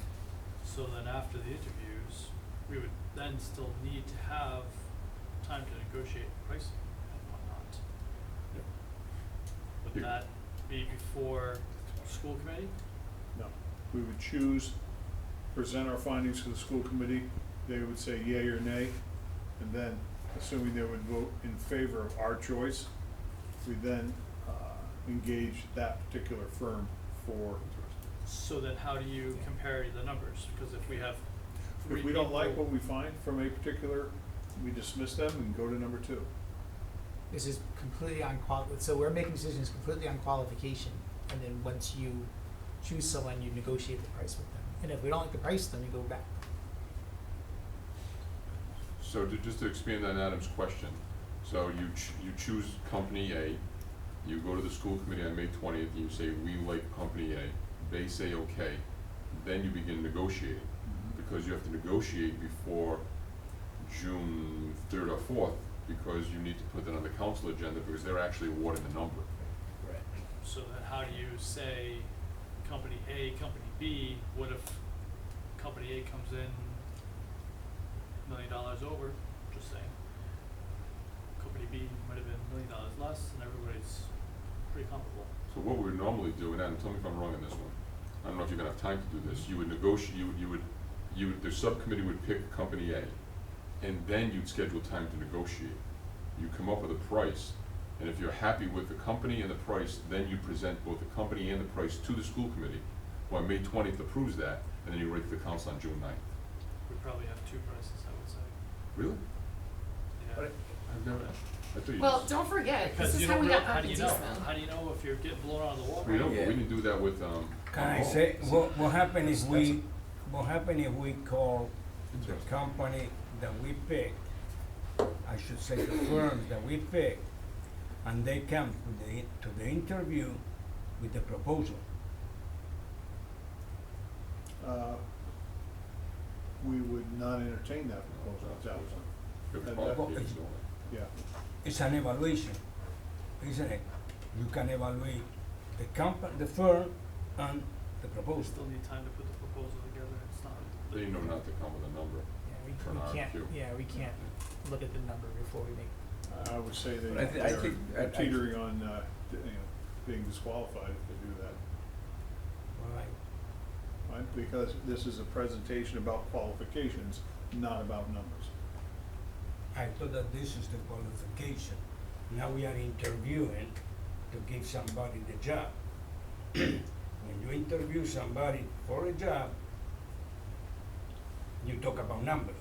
So then after the interviews, we would then still need to have time to negotiate pricing and whatnot. Yep. Would You- that be before school committee? No. We would choose, present our findings to the school committee, they would say yea or nay, and then, assuming they would vote in favor of our choice, we then engage that particular firm for, So then how do you compare the numbers? Because if we have 3 if we don't like people- what we find from a particular, we dismiss them and go to number 2. This is completely on so we're making decisions completely on qualification, and then once you choose someone, you negotiate the price with them. And if we don't like the price, then we go back. So just to expand on Adam's question, so you choose company A, you go to the school committee on May 20th, and you say, we like company A, they say okay, then you begin negotiating, because you have to negotiate before June 3rd or 4th, because you need to put that on the council agenda, because they're actually awarding the number. Right. So then how do you say company A, company B, what if company A comes in $1 million over, just saying. Company B might have been $1 million less, and everybody's pretty comparable. So what we would normally do, and Adam, tell me if I'm wrong on this one, I don't know if you're gonna have time to do this, you would negotiate, the subcommittee would pick company A, and then you'd schedule time to negotiate. You come up with a price, and if you're happy with the company and the price, then you present both the company and the price to the school committee, well, May 20th approves that, and then you write to the council on June 9th. We probably have 2 prices, I would say. Really? Yeah. I've never, I thought you Well, just, don't forget, Because this is you how don't we know, got how do you know? Parkinson's. How do you know if you're getting blown out of the water? we don't, Yeah. we didn't do that with, Can I oh, say, see, what happen if that's- what happen if we call the company that we pick, I should say the firms that we pick, and they come to the interview with the proposal? We would not entertain that proposal if that was, Good that- qualifications, all that. yeah. It's an evaluation, isn't it? You can evaluate the firm and the We proposal. still need time to put the proposal together, it's not. They know not to come with a number. Yeah, For an we can't, RFQ. yeah, we can't look at the number before we make, I would say But I they think- are teetering on, being disqualified if they do that. Right. Right, because this is a presentation about qualifications, not about numbers. I thought that this is the qualification. Now we are interviewing to give somebody the job. When you interview somebody for a job, you talk about numbers.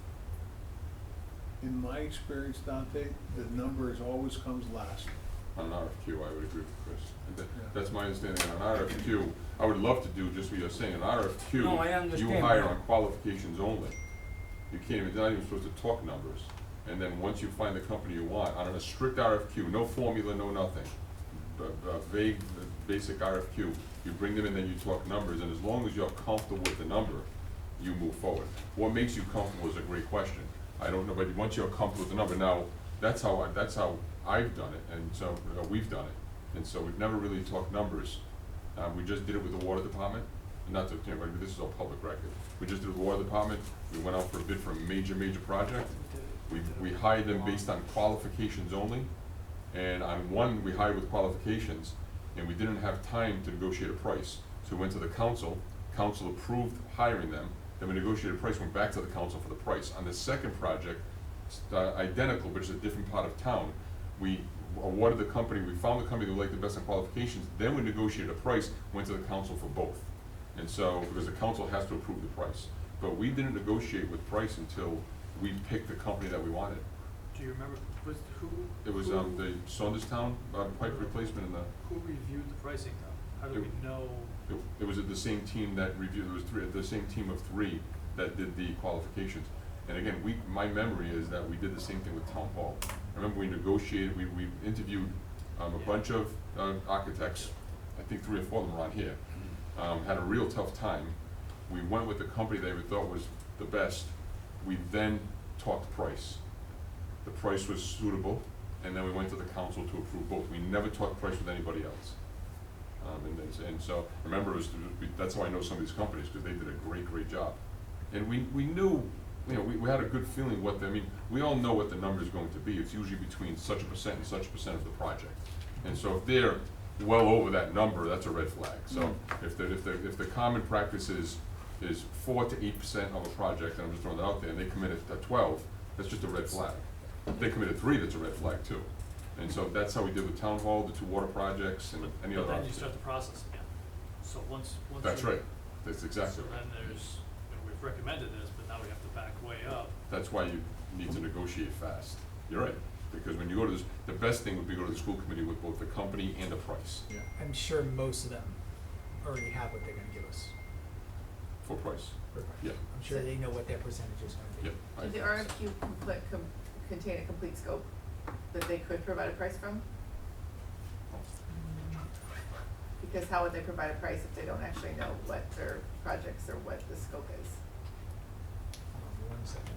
In my experience, Dante, the numbers always comes last. On an RFQ, I would agree with Chris. And Yeah. that's my understanding. On an RFQ, I would love to do just what you're saying. An RFQ, No, I you understand hire that. on qualifications only. You can't even, they're not even supposed to talk numbers. And then once you find the company you want, on a strict RFQ, no formula, no nothing, a vague, basic RFQ, you bring them in, then you talk numbers, and as long as you're comfortable with the number, you move forward. What makes you comfortable is a great question. I don't know, but once you're comfortable with the number, now, that's how I've done it, and so, we've done it. And so we've never really talked numbers. We just did it with the water department, not to, but this is all public record. We just did it with the water department, we went out for a bid for a major project. We hired them based on qualifications only, and on one, we hired with qualifications, and we didn't have time to negotiate a price. So we went to the council approved hiring them, then we negotiated a price, went back to the council for the price. On the second project, identical, but it's a different part of town, we awarded the company, we found the company that liked the best on qualifications, then we negotiated a price, went to the council for both. And so, because the council has to approve the price. But we didn't negotiate with price until we picked the company that we wanted. Do you remember, who? It was, who- the Saunderstown, pipe replacement and Who reviewed the pricing though? How do we know? it was the same team that reviewed, there was the same team of three that did the qualifications. And again, my memory is that we did the same thing with Town Hall. I remember we negotiated, we interviewed, a bunch of, architects, I think 3 or 4 of them were on here. Had a real tough time. We went with the company that we thought was the best. We then talked price. The price was suitable, and then we went to the council to approve both. We never talked price with anybody else. And so, remember, that's how I know some of these companies, because they did a great job. And we knew, we had a good feeling we all know what the number is going to be. It's usually between such a percent and such a percent of the project. And so if they're well over that number, that's a red flag. So if the common practice is 4 to 8% of a project, and I'm just throwing that out there, and they commit at 12, that's just a red flag. If they committed 3, that's a red flag too. And so that's how we did with Town Hall, the 2 water projects, and any other. But then you start the process again. So once That's you- right. That's exactly So right. then there's, we've recommended this, but now we have to back way up. That's why you need to negotiate fast. You're right, because when you go to this, the best thing would be go to the school committee with both the company and the price, Yeah. I'm sure most of them already have what they're gonna give us. for price. for price. Yeah. I'm sure they know what their percentage is gonna be. Yep. I- Did the RFQ contain a complete scope that they could provide a price from? Because how would they provide a price if they don't actually know what their projects or what the scope is? 1 second.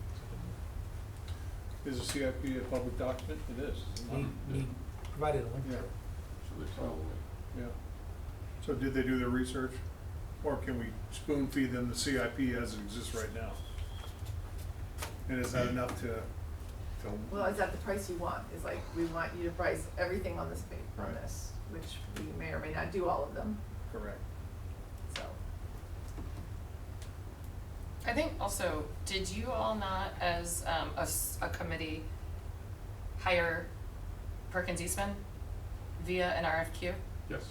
Is a CIP a public document? It is, is it not? Need provided a link to Yeah. it. So they tell me. Yeah. So did they do their research? Or can we spoon feed them the CIP as it exists right now? And is that enough to? Well, is that the price you want? Is like, we want you to price everything on this on Right. this, which we may or may not do all of them, Correct. so. I think also, did you all not, as a committee, hire Perkins Eastman via an RFQ? Yes.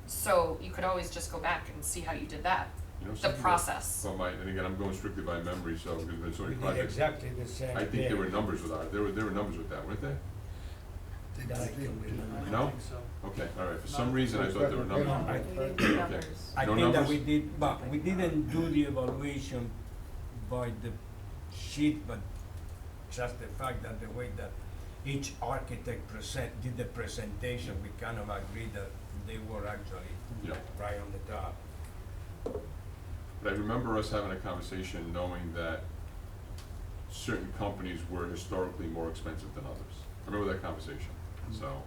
So you could always just go back and see how you did that, You know, the something that- process. Well, and again, I'm going strictly by memory, so, because there's been so We many did projects. exactly the same I think thing. there were numbers with that, there were numbers with that, weren't there? That I can remember. I don't No? think so. Okay, all right, for some reason, I thought there were No, numbers. I- We didn't do numbers. I No think that numbers? we did, but we didn't do the evaluation by the sheet, but just the fact that the way that each architect did the presentation, we kind of agreed that they were actually Yeah. right on the top. But I remember us having a conversation knowing that certain companies were historically more expensive than others. I remember that conversation. So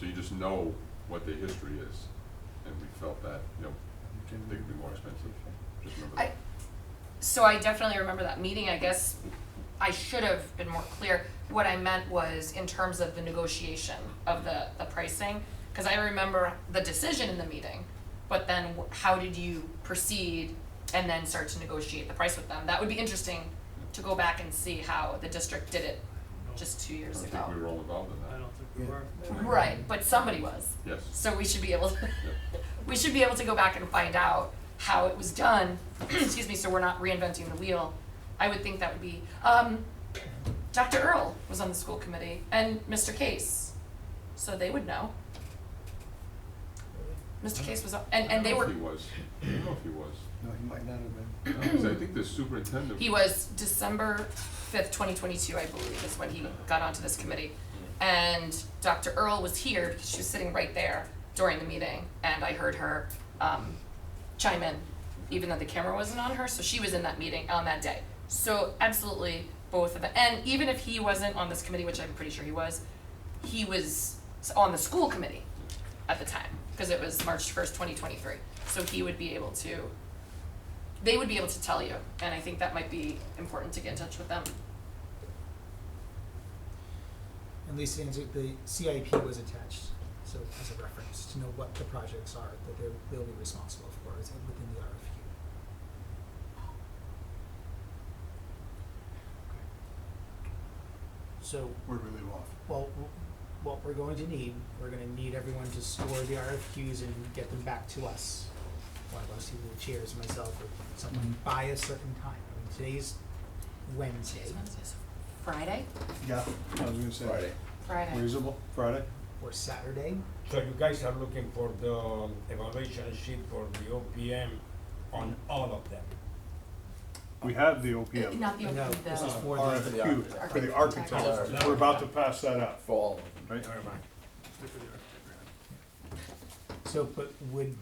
you just know what their history is. And we felt that, they could be more expensive. expensive, just remember I, that. so I definitely remember that meeting, I guess I should have been more clear. What I meant was in terms of the negotiation of the pricing, cause I remember the decision in the meeting, but then how did you proceed and then start to negotiate the price with them? That would be interesting to go back and see how the district did it just 2 I years don't ago. think we were all involved in I that. don't think we were. Right, but somebody was. Yes. So we should be able to, Yeah. we should be able to go back and find out how it was done, excuse me, so we're not reinventing the wheel. I would think that would be, Dr. Earl was on the school committee and Mr. Case, so they would know. Mr. Case was, and they I were, don't know if he was. I don't know if he was. No, he might not have been. Because I think the superintendent. he was December 5th, 2022, I believe, is when he got onto this committee. And Dr. Earl was here because she was sitting right there during the meeting, and I heard her chime in, even though the camera wasn't on her, so she was in that meeting on that day. So absolutely both of them, and even if he wasn't on this committee, which I'm pretty sure he was on the school committee at the time, because it was March 1st, 2023. So he would be able to, they would be able to tell you, and I think that might be important to get in touch with them. At least the CIP was attached, so as a reference, to know what the projects are that they'll be responsible for is within the RFQ. So, Where do we leave off? well, what we're going to need, we're gonna need everyone to score the RFQs and get them back to us. One of us, either the chairs, myself, or someone, by a certain time. I mean, today's Wednesday, Friday? Yeah. I was gonna say. Friday. Reasonable, Friday? or Saturday. So you guys are looking for the evaluation sheet for the OPM on all of them? We have the OPM. Not the No, open, this is the, for RFQ, for the architect. Architect. We're about to pass that out, Fall. right? So, but would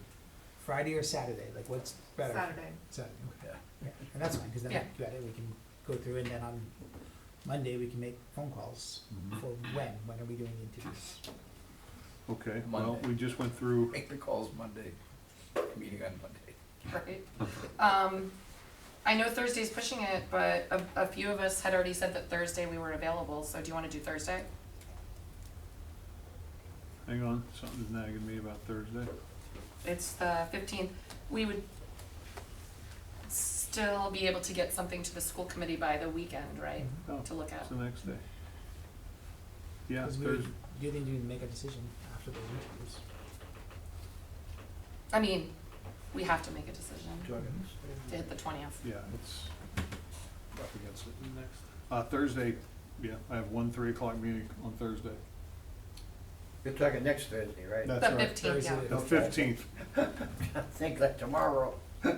Friday or Saturday, like what's better? Saturday. Saturday, okay. Yeah, and that's fine, cause then Yeah. we can go through and then on Monday, we can make phone calls for when are we doing the interviews? Okay, well, Monday. we just went through, Make the calls Monday, meeting on Monday. right. I know Thursday's pushing it, but a few of us had already said that Thursday we were available, so do you wanna do Thursday? hang on, something's nagging me about Thursday. It's the 15th. We would still be able to get something to the school committee by the weekend, right? Oh, To look at. it's the next day. Yeah, Cause we would, Thursday, you didn't even make a decision after those interviews. I mean, we have to make a decision to hit the 20th. yeah, it's up against it. Next. Thursday, yeah, I have 3 o'clock meeting on Thursday. You're talking next Thursday, right? That's The right. 15th, yeah. The 15th. I think like tomorrow. We'll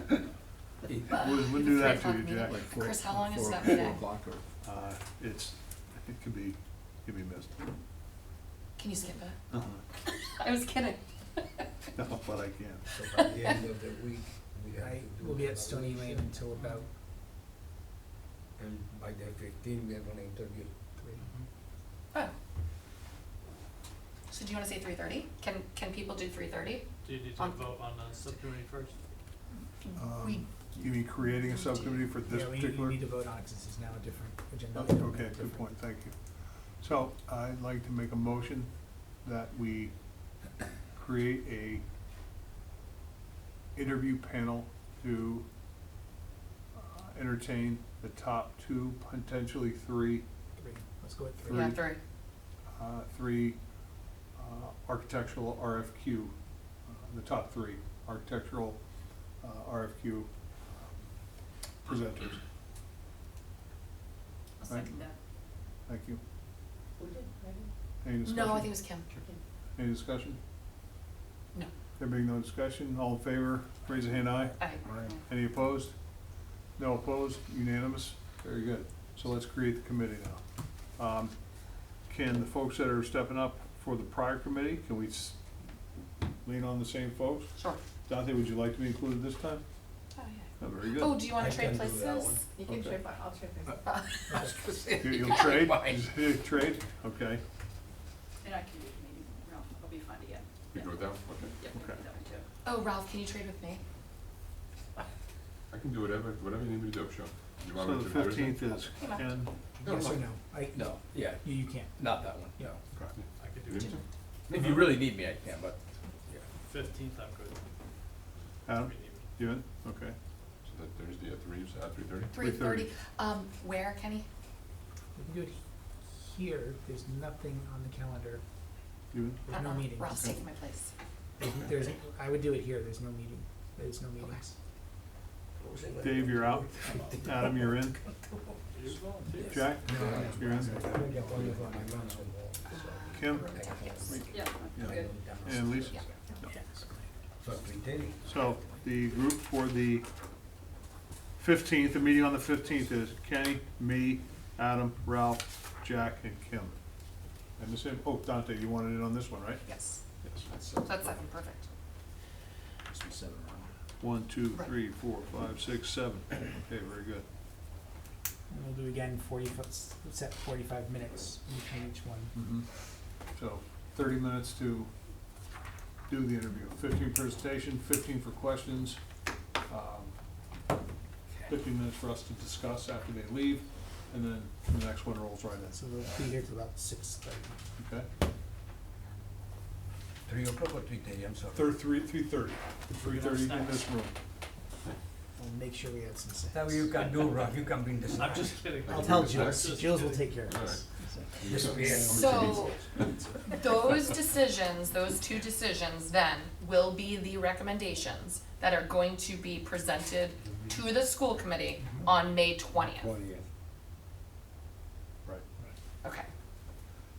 do that to you, Jack. Chris, how long is that 4 meeting? o'clock or? It could be missed. Can you skip it? Uh-huh. I was kidding. No, but I can't. So by the end of the week, we have to I do will be the at Stony Lane evaluation, until about and by the 15th, we are gonna interview. 3. Oh. So do you wanna say 3:30? Can people do 3:30? Do you need to On- vote on the subcommittee first? We, You mean creating a subcommittee for this Yeah, we particular? need to vote on it, cause this is now a different agenda. Okay, item, okay, good different- point, thank you. So, I'd like to make a motion that we create a interview panel to entertain the top 2, potentially 3, 3, let's go with 3. yeah, Three. 3. 3 architectural RFQ, the top 3 architectural RFQ presenters. I'll second that. Thank you. Who did, Megan? Any discussion? No, I think it was Kim. Any discussion? No. There being no discussion, all in favor, raise a hand, aye. Aye. Any opposed? No opposed, unanimous, very good. So let's create the committee now. Can the folks that are stepping up for the prior committee, can we lean on the same folks? Sure. Dante, would you like to be included this time? Oh, yeah. Oh, very good. Oh, do you wanna I trade can do that places? one. You can Okay. trade, I'll trade things. You'll trade? You trade? Okay. And I can do the meeting, Ralph, I'll be fun again. You Yeah. go with that one? Okay. Yep, Okay. that one too. Oh, Ralph, can you trade with me? can do whatever you need me to do, sure. You want So me the to do Thursday? 15th is Come on. Ken, Yes or no? No, yeah, You can't. not that one, no. okay. I could do You it. need to? If you really need me, I can, but, yeah. 15th, I'm good. Adam, We need it. you in? Okay. So that Thursday at 3:30? 3:30, where, Kenny? We can do it here, there's nothing on the calendar, You in? there's no meetings. Ralph's taking my place. There's, I would do it here, there's no meeting, there's no meetings. Dave, you're out. Adam, you're in. You volunteer. Jack, you're in. Kim, Yeah, Yeah. good. and Lisa. Yeah. So 3:30. So the group for the 15th, the meeting on the 15th is Kenny, me, Adam, Ralph, Jack, and Kim. And the same, oh, Dante, you wanted it on this one, right? Yes, Yes. that's 7, perfect. Must be 7 around. 1, 2, 3, 4, 5, 6, 7. Okay, very good. And we'll do again set 45 minutes between each one. So 30 minutes to do the interview. 15 presentation, 15 for questions, 15 minutes for us to discuss after they leave, and then the next one rolls right in. So we'll be here till about 6:30. Okay? 3 o'clock or 3:30, I'm sorry. 3:30. 3:30 in this room. We'll make sure we have some sense. That's what you can do, Ralph, you can bring the I'm snacks. just kidding. I'll tell Just Jules, kidding. Jules will take care of this. This will be it. So, those decisions, those 2 decisions then will be the recommendations that are going to be presented to the school committee on May 20th. Right. Okay,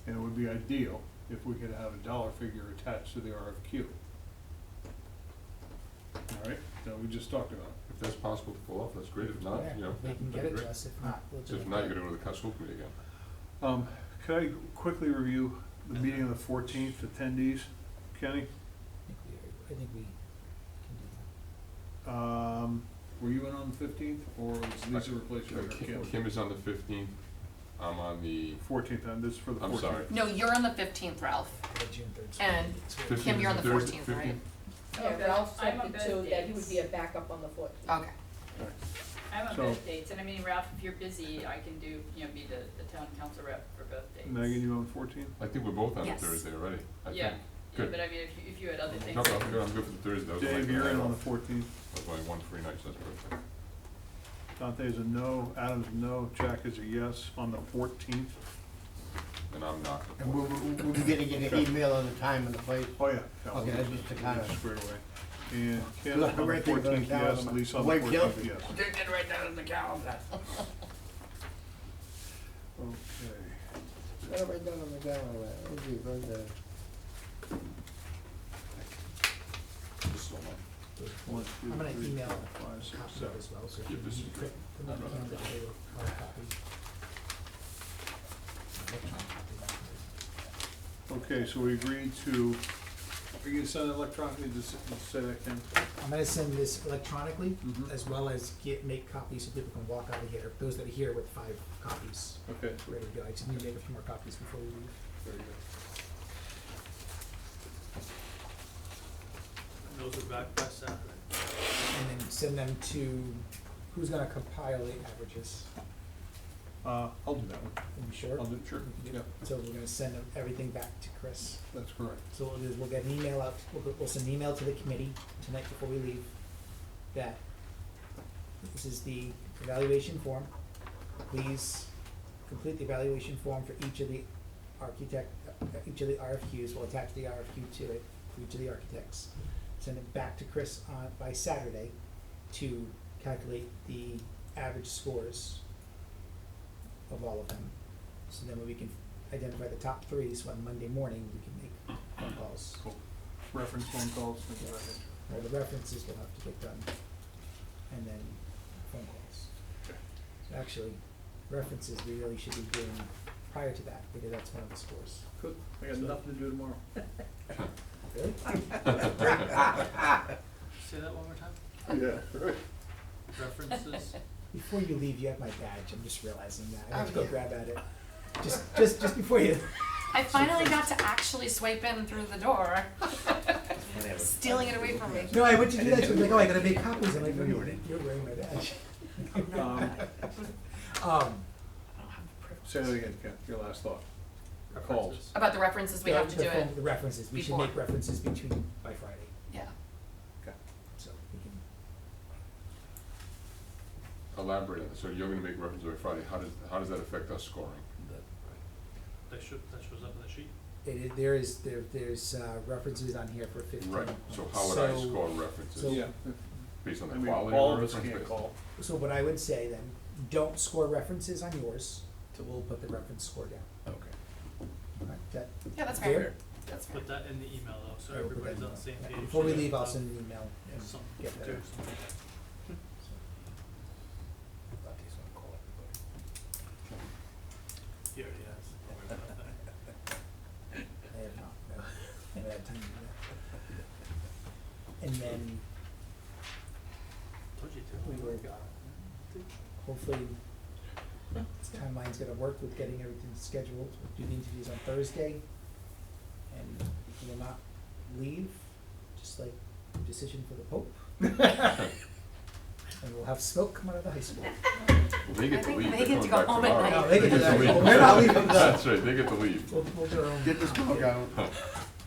And it would be ideal if we could have a dollar figure attached to the RFQ. All right, that we just talked about. If that's possible to pull off, that's great. If not, you know. They can get that'd it be to great. us, if not, we'll just. If not, you're gonna go to the school committee again. Could I quickly review the meeting on the 14th, attendees? Kenny? I think we can do Were you in on the 15th, or was Lisa replacing her? Kim is on the 15th, I'm on the, 14th, and this is for the 14th. I'm sorry. no, you're on the 15th, Ralph, that. June 3rd. and 15th Kim, you're on is the Thursday, 14th, right? Yeah, Ralph I'm said on it both too, that he would dates. be a backup on the 14th. Okay, I'm on So- both dates, and I mean, Ralph, if you're busy, I can do, be the town council rep for both dates. Megan, you on the 14th? I think we're both on the Yes. Thursday already, I Yeah, think. yeah, Good. but I mean, if you had other things. No, I'm good for the Thursday. That was my- Dave, you're in on the 14th. That's my one free night, so that's perfect. Dante's a no, Adam's a no, Jack is a yes on the 14th. And I'm not. And we'll be getting an email on the time and the place. Oh, yeah. Yeah, Okay, that's just to kind of. Square away. And Kim Look, on the right there, 14th, yes, calendar. Lisa on the Wait, 14th, Jill. yes. Take it right down in the calendar. Okay. Right down on the calendar. Let's see, right there. This is all mine. 1, 2, I'm gonna 3, email 4, a 5, 6, copy 7. as well, so if Yeah, you this is need good. to put them on the calendar, they will hard copy. Electronic copy. Okay, so we agreed to, are you gonna send it electronically, just say that, Ken? I'm gonna send this electronically, Mhm. as well as make copies so people can walk out of here, those that are here with 5 copies, Okay, ready to go. I just need to make a few more copies before we leave. very good. And those are back by Saturday. And then send them to, who's gonna compile the averages? I'll do that one. Are you sure? I'll do, sure, yeah, So we're gonna send everything back to Chris. that's correct. So what we'll do is we'll get an email out, we'll send an email to the committee tonight before we leave, that this is the evaluation form. Please complete the evaluation form for each of the each of the RFQs. We'll attach the RFQ to it, for each of the architects. Send it back to Chris by Saturday to calculate the average scores of all of them. So then we can identify the top 3, so on Monday morning, we can make phone calls. Cool. Reference phone calls, things of that nature. Or the references will have to get done, and then phone calls. Okay. So actually, references we really should be doing prior to that, because that's one of the scores. Good, I got nothing to do tomorrow. Really? Say that one more time. Yeah, right. References. Before you leave, you have my badge, I'm just realizing that, I have to Oh, go yeah. grab at it. Just before you. I finally got to actually swipe in through the door. Stealing it away from me. No, I went to do that, she was like, oh, I gotta make copies, I'm like, no, you're wearing my badge. Say that again, Ken, your last thought. Calls. About the references, we have to do it. The references, we should before. make references between, by Friday, Yeah. Okay. so we can. Elaborate, so you're gonna make reference to it Friday, how does that affect us scoring? That shows up in the sheet. There's references on here for 15 Right, points. so how would I So- score references? so- Based on I the mean, quality all of of the us reference? can't call. So what I would say then, don't score references on yours, so we'll put the reference score down. Okay. Alright, that Yeah, that's fair? fair. That's fair. Put that in the email though, so I will put that everybody's in on the same yeah. page. Before we so leave, I'll there's send an email and some get that. to- Thought he's gonna call everybody. He already has. Don't worry about that. I have not, no, I haven't had time to do that. And then Told you to. we will, hopefully, this timeline's gonna work with getting everything scheduled. We'll do the interviews on Thursday, and we will not leave, just like the decision for the Pope. And we'll have smoke come out of the high school. Well, they get I to think leave, they they're get to coming go back home at tomorrow. night. No, they get to to leave. leave. We're not leaving. That's right, they get to leave. We'll do our own. Get the smoke out.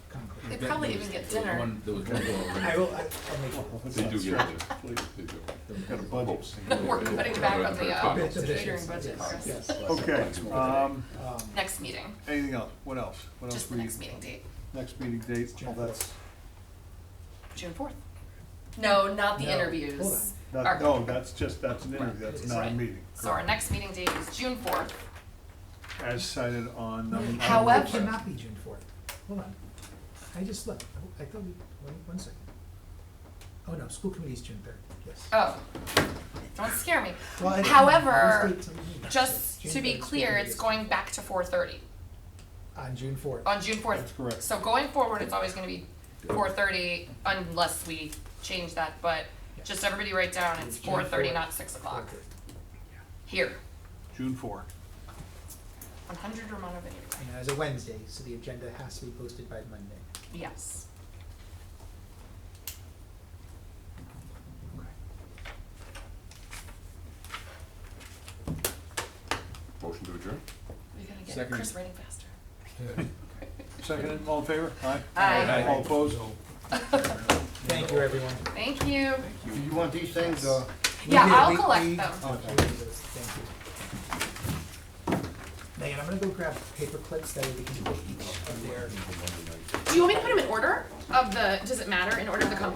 Concord. They probably even get dinner. There was one girl already. I will, I'll make sure. They do get it, they do. Got a budget. We're putting back on the, Bits of catering dishes, budget for us. yes. Okay, Next meeting, anything else? What else? What else just the we- next meeting date, Next meeting date, June that's, June 4th. No, not the No, interviews. hold on. that, no, that's an interview, that's not a Right. meeting. So our next meeting date is June 4th. As cited on, on the However- It cannot be June 4th. Hold on. I just looked. I thought we, one second. Oh, no, school committee's June 3rd, yes. Oh, don't scare me. Well, I- However, I was late to the Just June to be 3rd, school clear, committee it's is going back to 4:30 On June 4th. on June 4th. That's correct. So going forward, it's always gonna be 4:30 unless we change that, but just everybody write down, it's June 4:30, 4th. not 6 o'clock. 4:30. Here, June 4. 100 Romano Vineyard. And as a Wednesday, so the agenda has to be posted by Monday. Yes. Motion to adjourn? We gotta get Second. Chris writing faster. Second, all in favor? Aye. Aye. All opposed? Thank you, everyone. Thank you. Do you want these things, or? Yeah, I'll We- collect we- them. Oh, thank you. Megan, I'm gonna go grab paper clips that we can put each of their. Do you want me to put them in order of the, does it matter in order of the company?